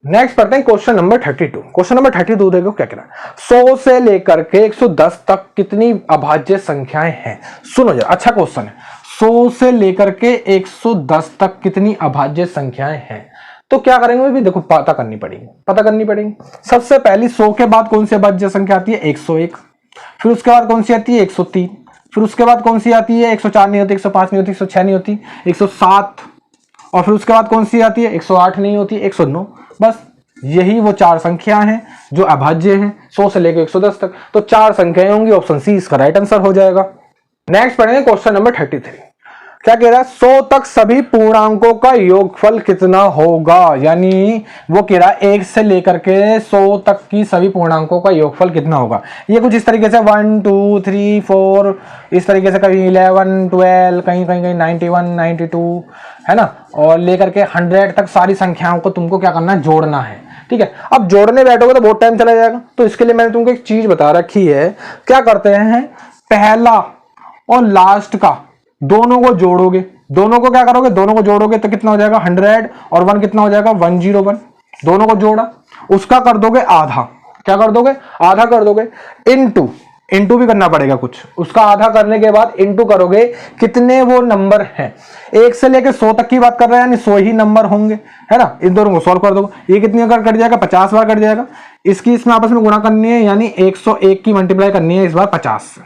नेक्स्ट पढ़ते हैं क्वेश्चन नंबर 32। क्वेश्चन नंबर 32 देखो क्या कह रहा है, 100 से लेकर के 110 तक कितनी अभाज्य संख्याएं हैं। सुनो जरा, अच्छा क्वेश्चन है, 100 से लेकर के 110 तक कितनी अभाज्य संख्याएं हैं। तो क्या करेंगे भी, देखो पता करनी पड़ेगी। सबसे पहली 100 के बाद कौन सी अभाज्य संख्या आती है 101, फिर उसके बाद कौन सी आती है 103, फिर उसके बाद कौन सी आती है 104 नहीं होती, 105 नहीं होती, 106 नहीं होती, 107, और फिर उसके बाद कौन सी आती है 108 नहीं होती, 109। बस यही वो 4 संख्या हैं जो अभाज्य हैं 100 से लेकर 110 तक। तो 4 संख्याएं होंगी, ऑप्शन सी इसका राइट आंसर हो जाएगा। नेक्स्ट पढ़ेंगे क्वेश्चन नंबर 33। क्या कह रहा है, 100 तक सभी पूर्णांकों का योगफल कितना होगा। यानी वो कह रहा है 1 से लेकर के 100 तक की सभी पूर्णांकों का योगफल कितना होगा। ये कुछ इस तरीके से 1 2 3 4 इस तरीके से, कहीं 11 12 कहीं 91 92 है ना, और लेकर के 100 तक सारी संख्याओं को तुमको क्या करना है, जोड़ना है। ठीक है, अब जोड़ने बैठोगे तो बहुत टाइम चला जाएगा, तो इसके लिए मैंने तुमको एक चीज बता रखी है। क्या करते हैं, पहला और लास्ट का दोनों को जोड़ोगे, दोनों को क्या करोगे, दोनों को जोड़ोगे तो कितना हो जाएगा 100, और 1 कितना हो जाएगा 101, दोनों को जोड़ा, उसका कर दोगे आधा। क्या कर दोगे, आधा कर दोगे, इंटू भी करना पड़ेगा कुछ, उसका आधा करने के बाद इंटू करोगे, कितने वो नंबर हैं 1 से लेकर 100 तक की बात कर रहे हैं, यानी 100 ही नंबर होंगे, है ना। इन दोनों को सॉल्व कर दो, ये कितनी बार कट जाएगा 50 बार कट जाएगा, इसकी इसमें आपस में गुणा करनी है, यानी 101 की मल्टीप्लाई करनी है इस बार 50 से,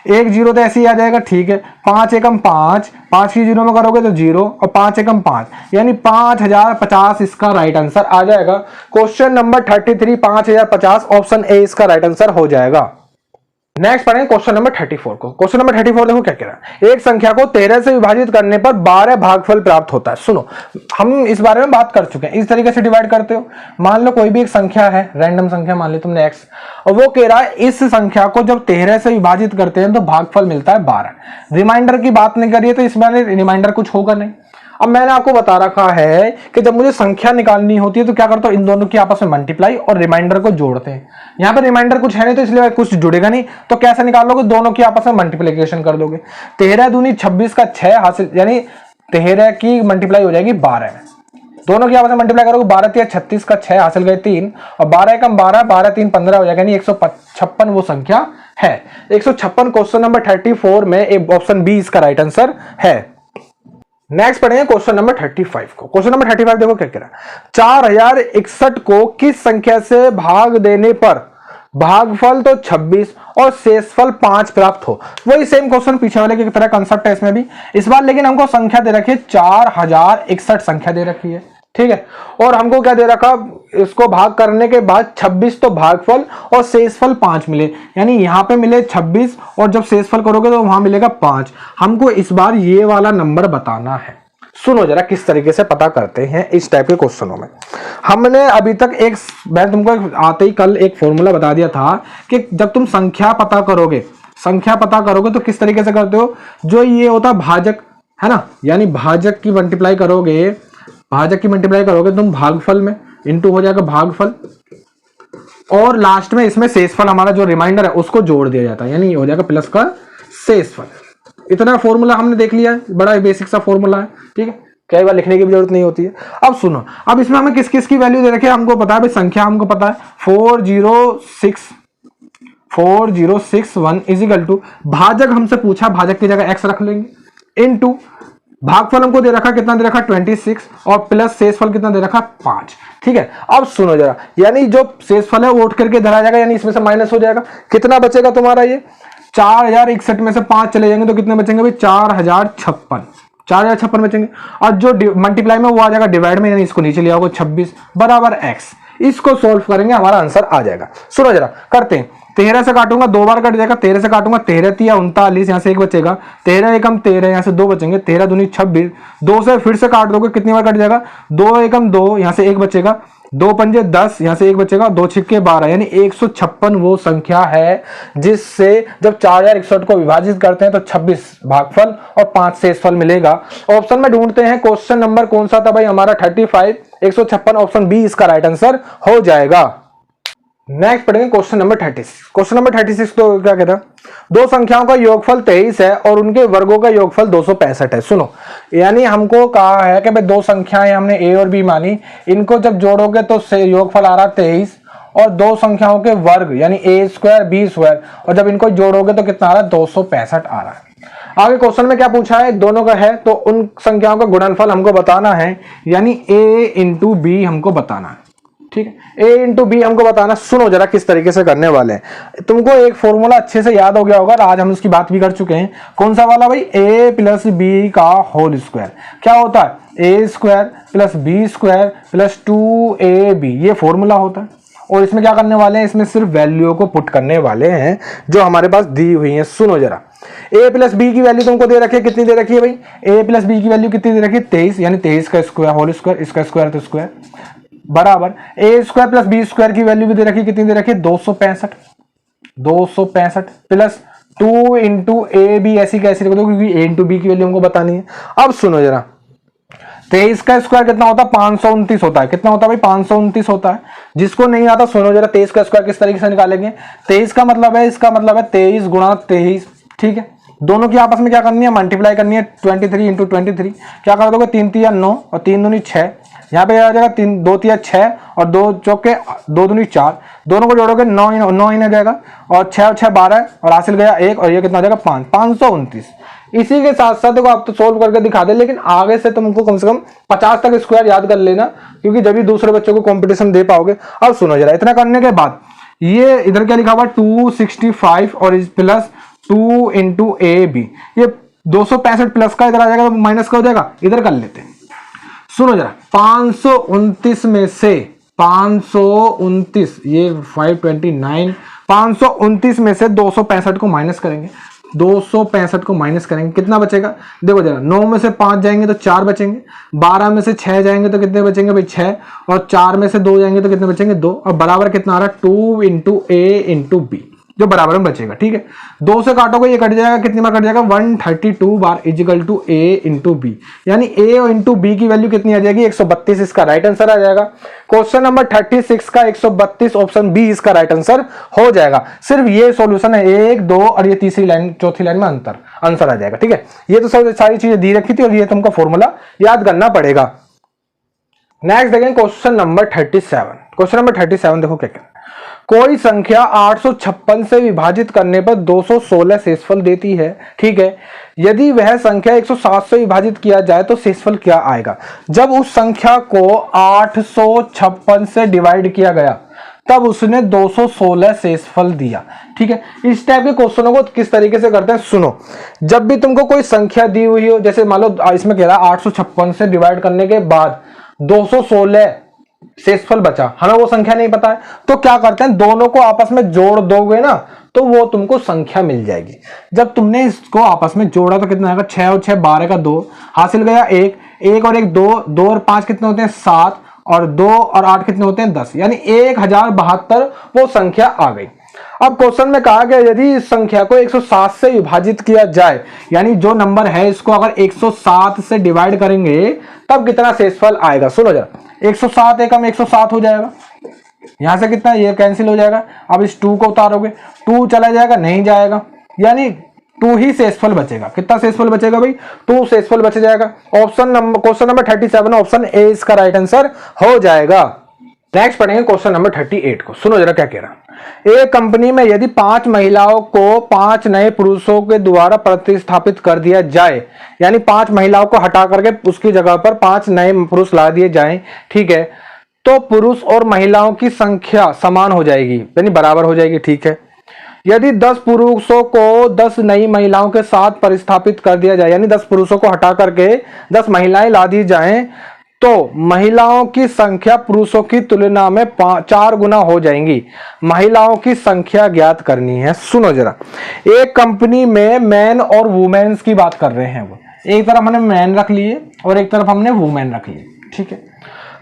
1 0 तो ऐसे ही आ जाएगा। ठीक है, 5 एकम 5, 5 की 0 में करोगे तो 0, और 5 एकम 5 यानी 5050 इसका राइट आंसर आ जाएगा। क्वेश्चन नंबर 33 5050, ऑप्शन ए इसका राइट आंसर हो जाएगा। नेक्स्ट पढ़ेंगे क्वेश्चन नंबर 34 को। क्वेश्चन नंबर 34 देखो क्या कह रहा है, एक संख्या को 13 से विभाजित करने पर 12 भागफल प्राप्त होता है। सुनो, हम इस बारे में बात कर चुके हैं। इस तरीके से डिवाइड करते हो, मान लो कोई भी एक संख्या है, रैंडम संख्या मान ली तुमने x, और वो कह रहा है इस संख्या को जब 13 से विभाजित करते हैं तो भागफल मिलता है 12। रिमाइंडर की बात नहीं करिए तो इसमें रिमाइंडर कुछ होगा नहीं। अब मैंने आपको बता रखा है कि जब मुझे संख्या निकालनी होती है तो क्या करता हूं, इन दोनों की आपस में मल्टीप्लाई और रिमाइंडर को जोड़ते हैं। यहाँ पे रिमाइंडर कुछ है नहीं तो इसलिए कुछ जुड़ेगा नहीं, तो कैसे निकालोगे, दोनों की आपस में मल्टीप्लीकेशन कर दोगे। 13 दूनी 26 का 6 हासिल, यानी 13 की मल्टीप्लाई हो जाएगी 12 में, दोनों की आपस में मल्टीप्लाई करोगे, 12 3 36 का 6 हासिल गए 3, और 12 एकम 12, 12 3 15 हो जाएगा, यानी 156 वो संख्या है। 156 क्वेश्चन नंबर 34 में ऑप्शन बी इसका राइट आंसर है। नेक्स्ट पढ़ेंगे क्वेश्चन नंबर 35 को। क्वेश्चन नंबर 35 देखो क्या कह रहा है, 4061 को किस संख्या से भाग देने पर भागफल तो 26 और शेषफल 5 प्राप्त हो। वही सेम क्वेश्चन पीछे वाले की तरह कंसेप्ट है इसमें भी, इस बार लेकिन हमको संख्या दे रखी है 4061 संख्या दे रखी है। ठीक है, और हमको क्या दे रखा, इसको भाग करने के बाद 26 तो भागफल और शेषफल 5 मिले, यानी यहां पे मिले 26 और जब शेषफल करोगे तो वहां मिलेगा 5। हमको इस बार ये वाला नंबर बताना है। सुनो जरा किस तरीके से पता करते हैं इस टाइप के क्वेश्चनों में। हमने अभी तक मैं तुमको आते ही कल एक फॉर्मूला बता दिया था कि जब तुम संख्या पता करोगे तो किस तरीके से करते हो, जो ये होता भाजक है ना, यानी भाजक की मल्टीप्लाई करोगे तुम भागफल में, इंटू हो जाएगा भागफल, और लास्ट में इसमें शेषफल हमारा जो रिमाइंडर है उसको जोड़ दिया जाता है, यानी हो जाएगा प्लस का शेषफल। इतना फॉर्मूला हमने देख लिया है, बड़ा बेसिक सा फॉर्मूला है। ठीक है, कई बार लिखने की भी जरूरत नहीं होती है। अब सुनो, अब इसमें हमें किस किस की वैल्यू दे रखी है हमको पता है भाई, संख्या हमको पता है 4061 इजिकल टू, भाजक हमसे पूछा, भाजक की जगह x रख लेंगे, इनटू भागफल हमको दे रखा, कितना दे रखा 26, और प्लस शेषफल कितना दे रखा 5। ठीक है, अब सुनो जरा, यानी जो शेषफल है वो उठ करके धरा जाएगा, यानी इसमें से माइनस हो जाएगा, कितना बचेगा तुम्हारा ये 4061 में से 5 चले जाएंगे तो कितने बचेंगे भाई 4056 बचेंगे, और जो मल्टीप्लाई में वो आ जाएगा डिवाइड में, यानी इसको नीचे लिया होगा 26 बराबर x। इसको सोल्व करेंगे हमारा आंसर आ जाएगा। सुनो जरा करते हैं, 13 से काटूंगा 2 बार कट जाएगा, 13 से काटूंगा 13 3 39, यहाँ से 1 बचेगा, 13 एकम 13, यहाँ से 2 बचेंगे, 13 दूनी 26, 2 से फिर से काट दोगे कितनी बार कट जाएगा, 2 एकम 2, यहाँ से 1 बचेगा, 2 पंजे 10, यहाँ से 1 बचेगा, 2 छिक्के 12, यानी 156 वो संख्या है जिससे जब 4061 को विभाजित करते हैं तो 26 भागफल और 5 शेषफल मिलेगा। ऑप्शन में ढूंढते हैं, क्वेश्चन नंबर कौन सा था भाई हमारा 35, 156, ऑप्शन बी इसका राइट आंसर हो जाएगा। नेक्स्ट पढ़ेंगे क्वेश्चन नंबर 36। क्वेश्चन नंबर 36 तो क्या कहता है, दो संख्याओं का योगफल 23 है और उनके वर्गों का योगफल 265 है। सुनो, यानी हमको कहा है कि भाई दो संख्याएं हमने ए और बी मानी, इनको जब जोड़ोगे तो योगफल आ रहा 23, और दो संख्याओं के वर्ग यानी ए स्क्वायर बी स्क्वायर, और जब इनको जोड़ोगे तो कितना आ रहा है 265 आ रहा है। आगे क्वेश्चन में क्या पूछा है, दोनों का है तो उन संख्याओं का गुणनफल हमको बताना है, यानी ए इंटू बी हमको बताना है। ठीक है, a इंटू बी हमको बताना। सुनो जरा किस तरीके से करने वाले हैं, तुमको एक फॉर्मूला अच्छे से याद हो गया होगा, आज हम उसकी बात भी कर चुके हैं। कौन सा वाला भाई, a प्लस बी का होल स्क्वायर क्या होता है, a square plus B square plus 2ab, ये फॉर्मूला होता है। और इसमें क्या करने वाले हैं, इसमें सिर्फ वैल्यू को पुट करने वाले हैं जो हमारे पास दी हुई है। सुनो जरा, a प्लस बी की वैल्यू तुमको दे रखी है, कितनी दे रखी है भाई, a प्लस बी की वैल्यू कितनी दे रखी है 23, यानी 23 का स्क्वायर होल स्क्वायर, इसका स्क्वायर तो स्क्वायर बराबर ए स्क्वायर प्लस बी स्क्वायर की वैल्यू भी दे रखी है, कितनी दे रखी है 265 प्लस 2 इंटू ए बी, ऐसी कैसी रख दो क्योंकि ए इंटू बी की वैल्यू हमको बतानी है। अब सुनो जरा, 23 का स्क्वायर कितना होता है 529 होता है, कितना होता है भाई 529 होता है। जिसको नहीं आता सुनो जरा, 23 का स्क्वायर किस तरीके से निकालेंगे, 23 का मतलब है, इसका मतलब है 23 गुणा 23। ठीक है, दोनों की आपस में क्या करनी है, मल्टीप्लाई करनी है, 23 इंटू 23, क्या कर दोगे 3 3 9 और 3 दूनी 6, यहाँ पे आ जाएगा 3 2 3 6 और 2 चौके 2 दूनी 4, दोनों को जोड़ोगे 9 इन आ जाएगा, और 6 और 6 12 और हासिल गया 1, और ये कितना आ जाएगा 529। इसी के साथ साथ देखो आप तो सोल्व करके दिखा दे, लेकिन आगे से तुमको कम से कम 50 तक स्क्वायर याद कर लेना, क्योंकि जब भी दूसरे बच्चों को कंपटीशन दे पाओगे। अब सुनो जरा, इतना करने के बाद ये इधर क्या लिखा हुआ 265 और प्लस 2 इंटू ए बी, ये 265 प्लस का इधर आ जाएगा तो माइनस का हो जाएगा, इधर कर लेते हैं। सुनो जरा, 529 में से 529, ये 529, 529 में से 265 को माइनस करेंगे, 265 को माइनस करेंगे, कितना बचेगा देखो जरा, 9 में से 5 जाएंगे तो 4 बचेंगे, 12 में से 6 जाएंगे तो कितने बचेंगे भाई 6, और 4 में से 2 जाएंगे तो कितने बचेंगे 2, और बराबर कितना आ रहा है 2 इंटू ए इंटू बी, जो बराबर में बचेगा। ठीक है, 2 से काटोगे ये कट जाएगा, कितनी बार कट जाएगा 132 बार equal to a into b, यानी ए और इंटू बी की वैल्यू कितनी आ जाएगी 132, इसका राइट आंसर आ जाएगा। क्वेश्चन नंबर 36 का 132 ऑप्शन बी इसका राइट आंसर हो जाएगा। सिर्फ ये सॉल्यूशन है, 1 2 और ये तीसरी लाइन चौथी लाइन में आंसर आ जाएगा। ठीक है, ये तो सब सारी चीजें दी रखी थी और ये तुमको फॉर्मूला याद करना पड़ेगा। नेक्स्ट देखें क्वेश्चन नंबर 37। क्वेश्चन नंबर 37 देखो क्या कहना, कोई संख्या 856 से विभाजित करने पर 216 शेषफल देती है। ठीक है, यदि वह संख्या 107 से विभाजित किया जाए तो शेषफल क्या आएगा। जब उस संख्या को 856 से डिवाइड किया गया तब उसने 216 शेषफल दिया। ठीक है, इस टाइप के क्वेश्चनों को किस तरीके से करते हैं, सुनो, जब भी तुमको कोई संख्या दी हुई हो, जैसे मान लो इसमें कह रहा है 856 से डिवाइड करने के बाद 216 शेषफल बचा, हमें वो संख्या नहीं पता है, तो क्या करते हैं दोनों को आपस में जोड़ दोगे ना तो वो तुमको संख्या मिल जाएगी। जब तुमने इसको आपस में जोड़ा तो कितना आएगा 6 और 6 12 का 2, हासिल गया 1 1 और 1 2 2 और 5 कितने होते हैं 7, और 2 और 8 कितने होते हैं 10, यानी 1072 वो संख्या आ गई। अब क्वेश्चन में कहा गया यदि इस संख्या को 107 से विभाजित किया जाए, यानी जो नंबर है इसको अगर 107 से डिवाइड करेंगे तब कितना शेषफल आएगा। सुनो जरा, 107 एकम 107 हो जाएगा, यहां से कितना ये कैंसिल हो जाएगा। अब इस 2 को उतारोगे 2 चला जाएगा नहीं जाएगा, यानी टू ही शेषफल बचेगा। कितना शेषफल बचेगा भाई? टू शेषफल बच जाएगा। क्वेश्चन नंबर 37 ऑप्शन ए इसका राइट आंसर हो जाएगा। नेक्स्ट पढ़ेंगे क्वेश्चन नंबर 38 को। सुनो जरा क्या कह रहा। एक कंपनी में यदि 5 महिलाओं को 5 नए पुरुषों के द्वारा प्रतिस्थापित कर दिया जाए, यानी 5 महिलाओं को हटा करके उसकी जगह पर 5 नए पुरुष ला दिए जाएं, ठीक है, तो पुरुष और महिलाओं की संख्या समान हो जाएगी, यानी बराबर हो जाएगी, ठीक है। यदि 10 पुरुषों को 10 नई महिलाओं के साथ परिस्थापित कर दिया जाए, यानी 10 पुरुषों को हटा करके 10 महिलाएं ला दी जाएं, तो महिलाओं की संख्या पुरुषों की तुलना में 4 गुना हो जाएंगी। महिलाओं की संख्या ज्ञात करनी है। सुनो जरा, एक कंपनी में मैन और वुमेन्स की बात कर रहे हैं। वो एक तरफ हमने मैन रख लिए और एक तरफ हमने वुमेन रख लिए, ठीक है।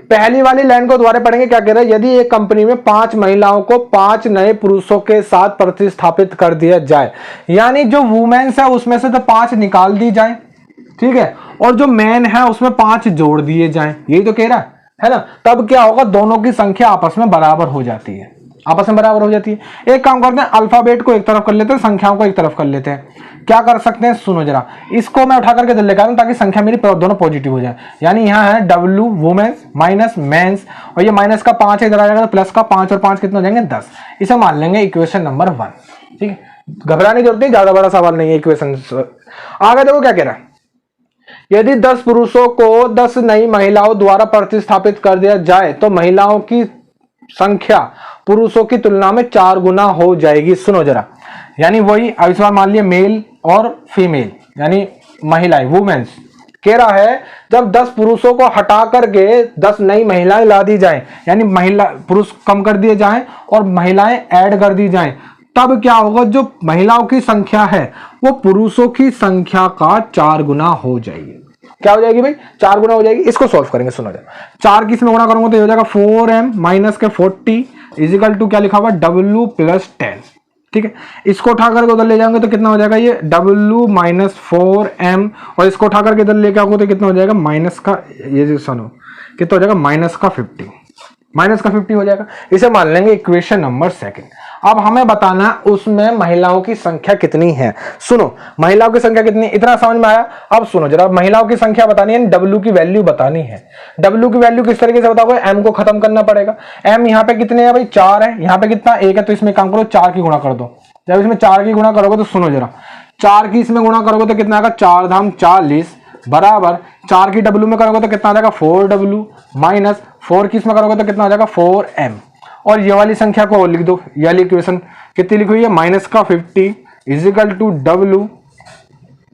पहली वाली लाइन को दोबारा पढ़ेंगे। क्या कह रहा है? यदि एक कंपनी में 5 महिलाओं को 5 नए पुरुषों के साथ प्रतिस्थापित कर दिया जाए, यानी जो वुमेन्स है उसमें से तो 5 निकाल दी जाए, ठीक है, और जो मैन है उसमें 5 जोड़ दिए जाएं, यही तो कह रहा है ना। तब क्या होगा? दोनों की संख्या आपस में बराबर हो जाती है, आपस में बराबर हो जाती है। एक काम करते हैं, अल्फाबेट को एक तरफ कर लेते हैं, संख्याओं को एक तरफ कर लेते हैं। क्या कर सकते हैं? सुनो जरा, इसको मैं उठा करके इधर लेकर आऊं ताकि संख्या मेरी दोनों पॉजिटिव हो जाए। यानी यहाँ है W वुमेन्स माइनस मेंस, और ये माइनस का 5 इधर आ जाएगा तो प्लस का 5 और 5 कितने हो जाएंगे? 10। इसे मान लेंगे इक्वेशन नंबर 1, ठीक है। घबराने की जरूरत नहीं, ज्यादा बड़ा सवाल नहीं है इक्वेशन। आगे देखो क्या कह रहा है। यदि 10 पुरुषों को 10 नई महिलाओं द्वारा प्रतिस्थापित कर दिया जाए तो महिलाओं की संख्या पुरुषों की तुलना में 4 गुना हो जाएगी। सुनो जरा, यानी वही अब इस बार मान लिया मेल और फीमेल, यानी महिलाएं वुमेन्स। कह रहा है जब 10 पुरुषों को हटा करके 10 नई महिलाएं ला दी जाएं, यानी पुरुष कम कर दिए जाएं और महिलाएं ऐड कर दी जाएं, तब क्या होगा? जो महिलाओं की संख्या है वो पुरुषों की संख्या का 4 गुना हो जाएगी। क्या हो जाएगी भाई? 4 गुना हो जाएगी। इसको सॉल्व करेंगे। सुनो जरा, 4 किस में गुना करूंगा तो ये हो जाएगा 4m माइनस के 40 इजिकल टू क्या लिखा हुआ? W प्लस 10, ठीक है। इसको उठा करके उधर ले जाएंगे तो कितना हो जाएगा? ये W माइनस 4m, और इसको उठा करके इधर लेके आओगे तो कितना हो जाएगा? माइनस का ये जो सुनो कितना हो जाएगा? माइनस का 50 हो जाएगा। इसे मान लेंगे इक्वेशन नंबर 2। अब हमें बताना उसमें महिलाओं की संख्या कितनी है। सुनो, महिलाओं की संख्या कितनी, इतना समझ में आया। अब सुनो जरा, महिलाओं की संख्या बतानी है, W की वैल्यू बतानी है। W की वैल्यू किस तरीके से बताओगे? M को खत्म करना पड़ेगा। M यहाँ पे कितने हैं भाई? 4 है, यहाँ पे कितना? 1 है, तो इसमें काम करो 4 की गुणा कर दो। जब इसमें 4 की गुणा करोगे तो सुनो जरा, 4 की इसमें गुणा करोगे तो कितना आएगा? 4 धाम 40 बराबर 4 की W में करोगे तो कितना आ जाएगा? 4W माइनस 4 की इसमें करोगे तो कितना आ जाएगा? 4M। और ये वाली संख्या को लिख दो। ये वाली इक्वेशन कितनी लिखी हुई है? माइनस का 50 इजिकल टू W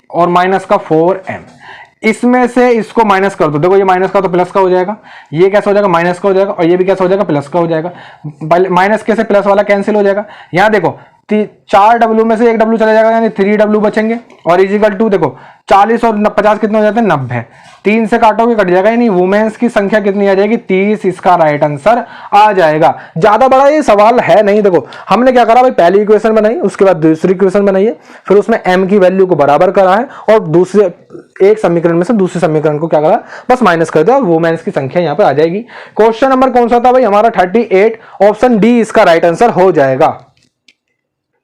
और माइनस का 4M। इसमें से इसको माइनस कर दो। देखो ये माइनस का तो प्लस का हो जाएगा, ये कैसा हो जाएगा? माइनस का हो जाएगा, और ये भी कैसा हो जाएगा? प्लस का हो जाएगा। माइनस के से प्लस वाला कैंसिल हो जाएगा। यहाँ देखो 4W में से 1W चला जाएगा, यानी 3W बचेंगे, और इजिकल टू देखो 40 और 50 कितने हो जाते हैं? 90। 3 से काटोगे कट जाएगा, यानी वुमेन्स की संख्या कितनी आ जाएगी? 30। इसका राइट आंसर आ जाएगा। ज्यादा बड़ा ये सवाल है नहीं। देखो हमने क्या करा भाई, पहली इक्वेशन बनाई, उसके बाद दूसरी इक्वेशन बनाई है, फिर उसमें M की वैल्यू को बराबर करा है, और दूसरे एक समीकरण में से दूसरे समीकरण को क्या करा? बस माइनस कर दिया, वुमेन्स की संख्या यहाँ पे आ जाएगी। क्वेश्चन नंबर कौन सा था भाई? हमारा 38। ऑप्शन डी इसका राइट आंसर हो जाएगा।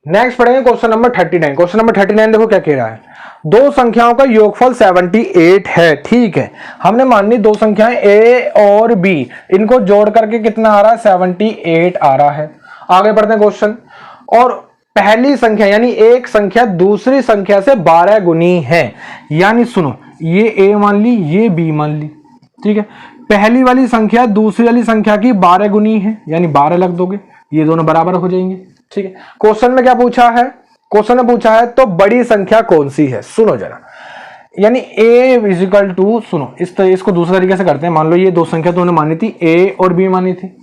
नेक्स्ट पढ़ेंगे क्वेश्चन नंबर 39। क्वेश्चन नंबर 39 देखो क्या कह रहा है। दो संख्याओं का योगफल 78 है, ठीक है। हमने मान ली दो संख्याएं A और B, इनको जोड़ करके कितना आ रहा है? 78 आ रहा है। आगे बढ़ते हैं क्वेश्चन। और पहली संख्या यानी एक संख्या दूसरी संख्या से 12 गुनी है। यानी सुनो, ये A मान ली, ये B मान ली, ठीक है। पहली वाली संख्या दूसरी वाली संख्या की 12 गुनी है, यानी 12 लग दोगे, ये दोनों बराबर हो जाएंगे, ठीक है। क्वेश्चन में क्या पूछा है? क्वेश्चन में पूछा है तो बड़ी संख्या कौन सी है? सुनो जरा, यानी a इजिकल टू, सुनो इसको दूसरे तरीके से करते हैं। मान लो ये दो संख्या तुमने मानी थी, a और b मानी थी।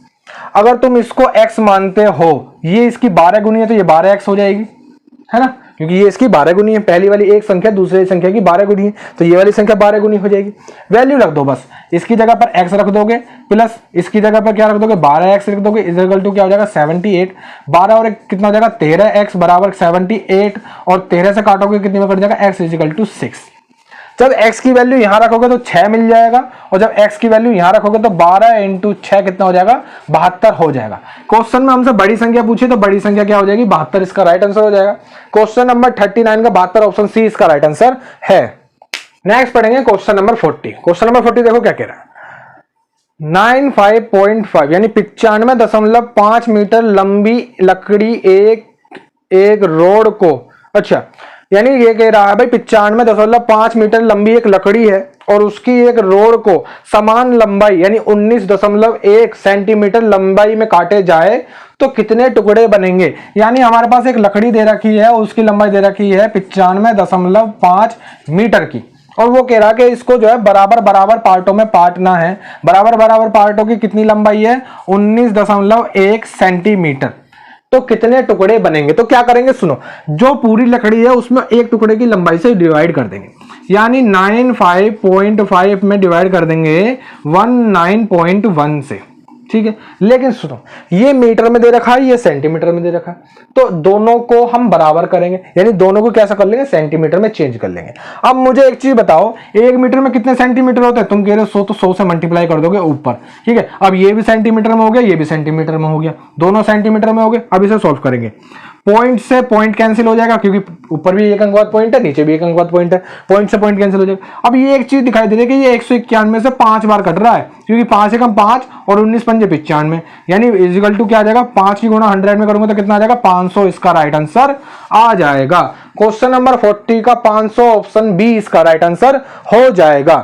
अगर तुम इसको x मानते हो, ये इसकी 12 गुनी है तो ये 12x हो जाएगी, है ना, क्योंकि ये इसकी 12 गुनी है। पहली वाली एक संख्या दूसरी संख्या की 12 गुनी है, तो ये वाली संख्या 12 गुनी हो जाएगी। वैल्यू रख दो, बस इसकी जगह पर x रख दोगे, प्लस इसकी जगह पर क्या रख दोगे? 12x रख दोगे, इक्वल टू क्या हो जाएगा? 78। 12 और कितना हो जाएगा? 13x बराबर 78, और 13 से काटोगे कितने में कट जाएगा? x equal to 6। जब x की वैल्यू यहां रखोगे तो 6 मिल जाएगा, और जब x की वैल्यू यहां रखोगे तो 12 इंटू 6 कितना हो जाएगा, 72 हो जाएगा। क्वेश्चन में हमसे बड़ी संख्या पूछी तो बड़ी संख्या क्या हो जाएगी, 72 इसका राइट आंसर हो जाएगा। क्वेश्चन नंबर 39 का 72 ऑप्शन सी इसका राइट आंसर है। नेक्स्ट पढ़ेंगे क्वेश्चन नंबर 40। क्वेश्चन नंबर 40 देखो क्या कह रहा है, 95.5 यानी 95.5 मीटर लंबी लकड़ी एक रोड को, अच्छा यानी ये कह रहा है भाई 95.5 मीटर लंबी एक लकड़ी है और उसकी एक रोड को समान लंबाई यानी 19.1 सेंटीमीटर लंबाई में काटे जाए तो कितने टुकड़े बनेंगे। यानी हमारे पास एक लकड़ी दे रखी है, उसकी लंबाई दे रखी है 95.5 मीटर की, और वो कह रहा है कि इसको जो है बराबर बराबर पार्टों में बांटना है। बराबर बराबर पार्टों की कितनी लंबाई है, 19.1 सेंटीमीटर, तो कितने टुकड़े बनेंगे। तो क्या करेंगे, सुनो, जो पूरी लकड़ी है उसमें एक टुकड़े की लंबाई से डिवाइड कर देंगे, यानी 95.5 में डिवाइड कर देंगे 19.1 से, ठीक है। लेकिन सुनो, ये मीटर में दे रखा है, ये सेंटीमीटर में दे रखा है, तो दोनों को हम बराबर करेंगे, यानी दोनों को कैसा कर लेंगे, सेंटीमीटर में चेंज कर लेंगे। अब मुझे एक चीज बताओ, एक मीटर में कितने सेंटीमीटर होते हैं, तुम कह रहे हो 100, तो 100 से मल्टीप्लाई कर दोगे ऊपर, ठीक है। अब ये भी सेंटीमीटर में हो गया, ये भी सेंटीमीटर में हो गया, दोनों सेंटीमीटर में हो गए। अब इसे सॉल्व करेंगे, पॉइंट से पॉइंट कैंसिल हो जाएगा, क्योंकि ऊपर भी एक अंकवाद पॉइंट है, नीचे भी एक अंकवाद पॉइंट है, पॉइंट से पॉइंट कैंसिल हो जाएगा। अब ये एक चीज दिखाई दे रही है कि ये 191 से 5 बार कट रहा है, क्योंकि 5 से कम 5 और 19 पंजे 95, यानी इजिकल टू क्या आ जाएगा, 5 की गुणा 100 में करूंगा तो कितना आ जाएगा, 500 इसका राइट आंसर आ जाएगा। क्वेश्चन नंबर 40 का 500 ऑप्शन बी इसका राइट आंसर हो जाएगा।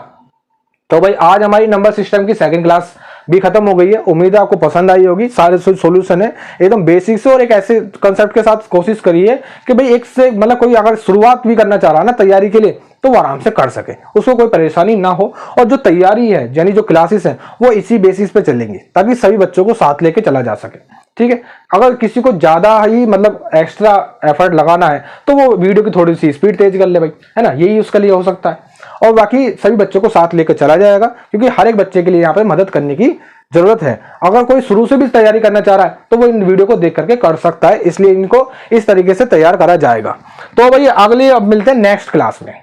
तो भाई आज हमारी नंबर सिस्टम की सेकंड क्लास भी खत्म हो गई है। उम्मीद है आपको पसंद आई होगी। सारे सॉल्यूशन है एकदम बेसिक से और एक ऐसे कंसेप्ट के साथ कोशिश करिए कि भाई एक से मतलब कोई अगर शुरुआत भी करना चाह रहा है ना तैयारी के लिए, तो वो आराम से कर सके, उसको कोई परेशानी ना हो। और जो तैयारी है यानी जो क्लासेस हैं वो इसी बेसिस पे चलेंगी, ताकि सभी बच्चों को साथ लेके चला जा सके, ठीक है। अगर किसी को ज्यादा ही मतलब एक्स्ट्रा एफर्ट लगाना है तो वो वीडियो की थोड़ी सी स्पीड तेज कर ले भाई, है ना, यही उसके लिए हो सकता है। और बाकी सभी बच्चों को साथ लेकर चला जाएगा, क्योंकि हर एक बच्चे के लिए यहाँ पे मदद करने की जरूरत है। अगर कोई शुरू से भी तैयारी करना चाह रहा है तो वो इन वीडियो को देख करके कर सकता है, इसलिए इनको इस तरीके से तैयार करा जाएगा। तो भाई अगले अब मिलते हैं नेक्स्ट क्लास में।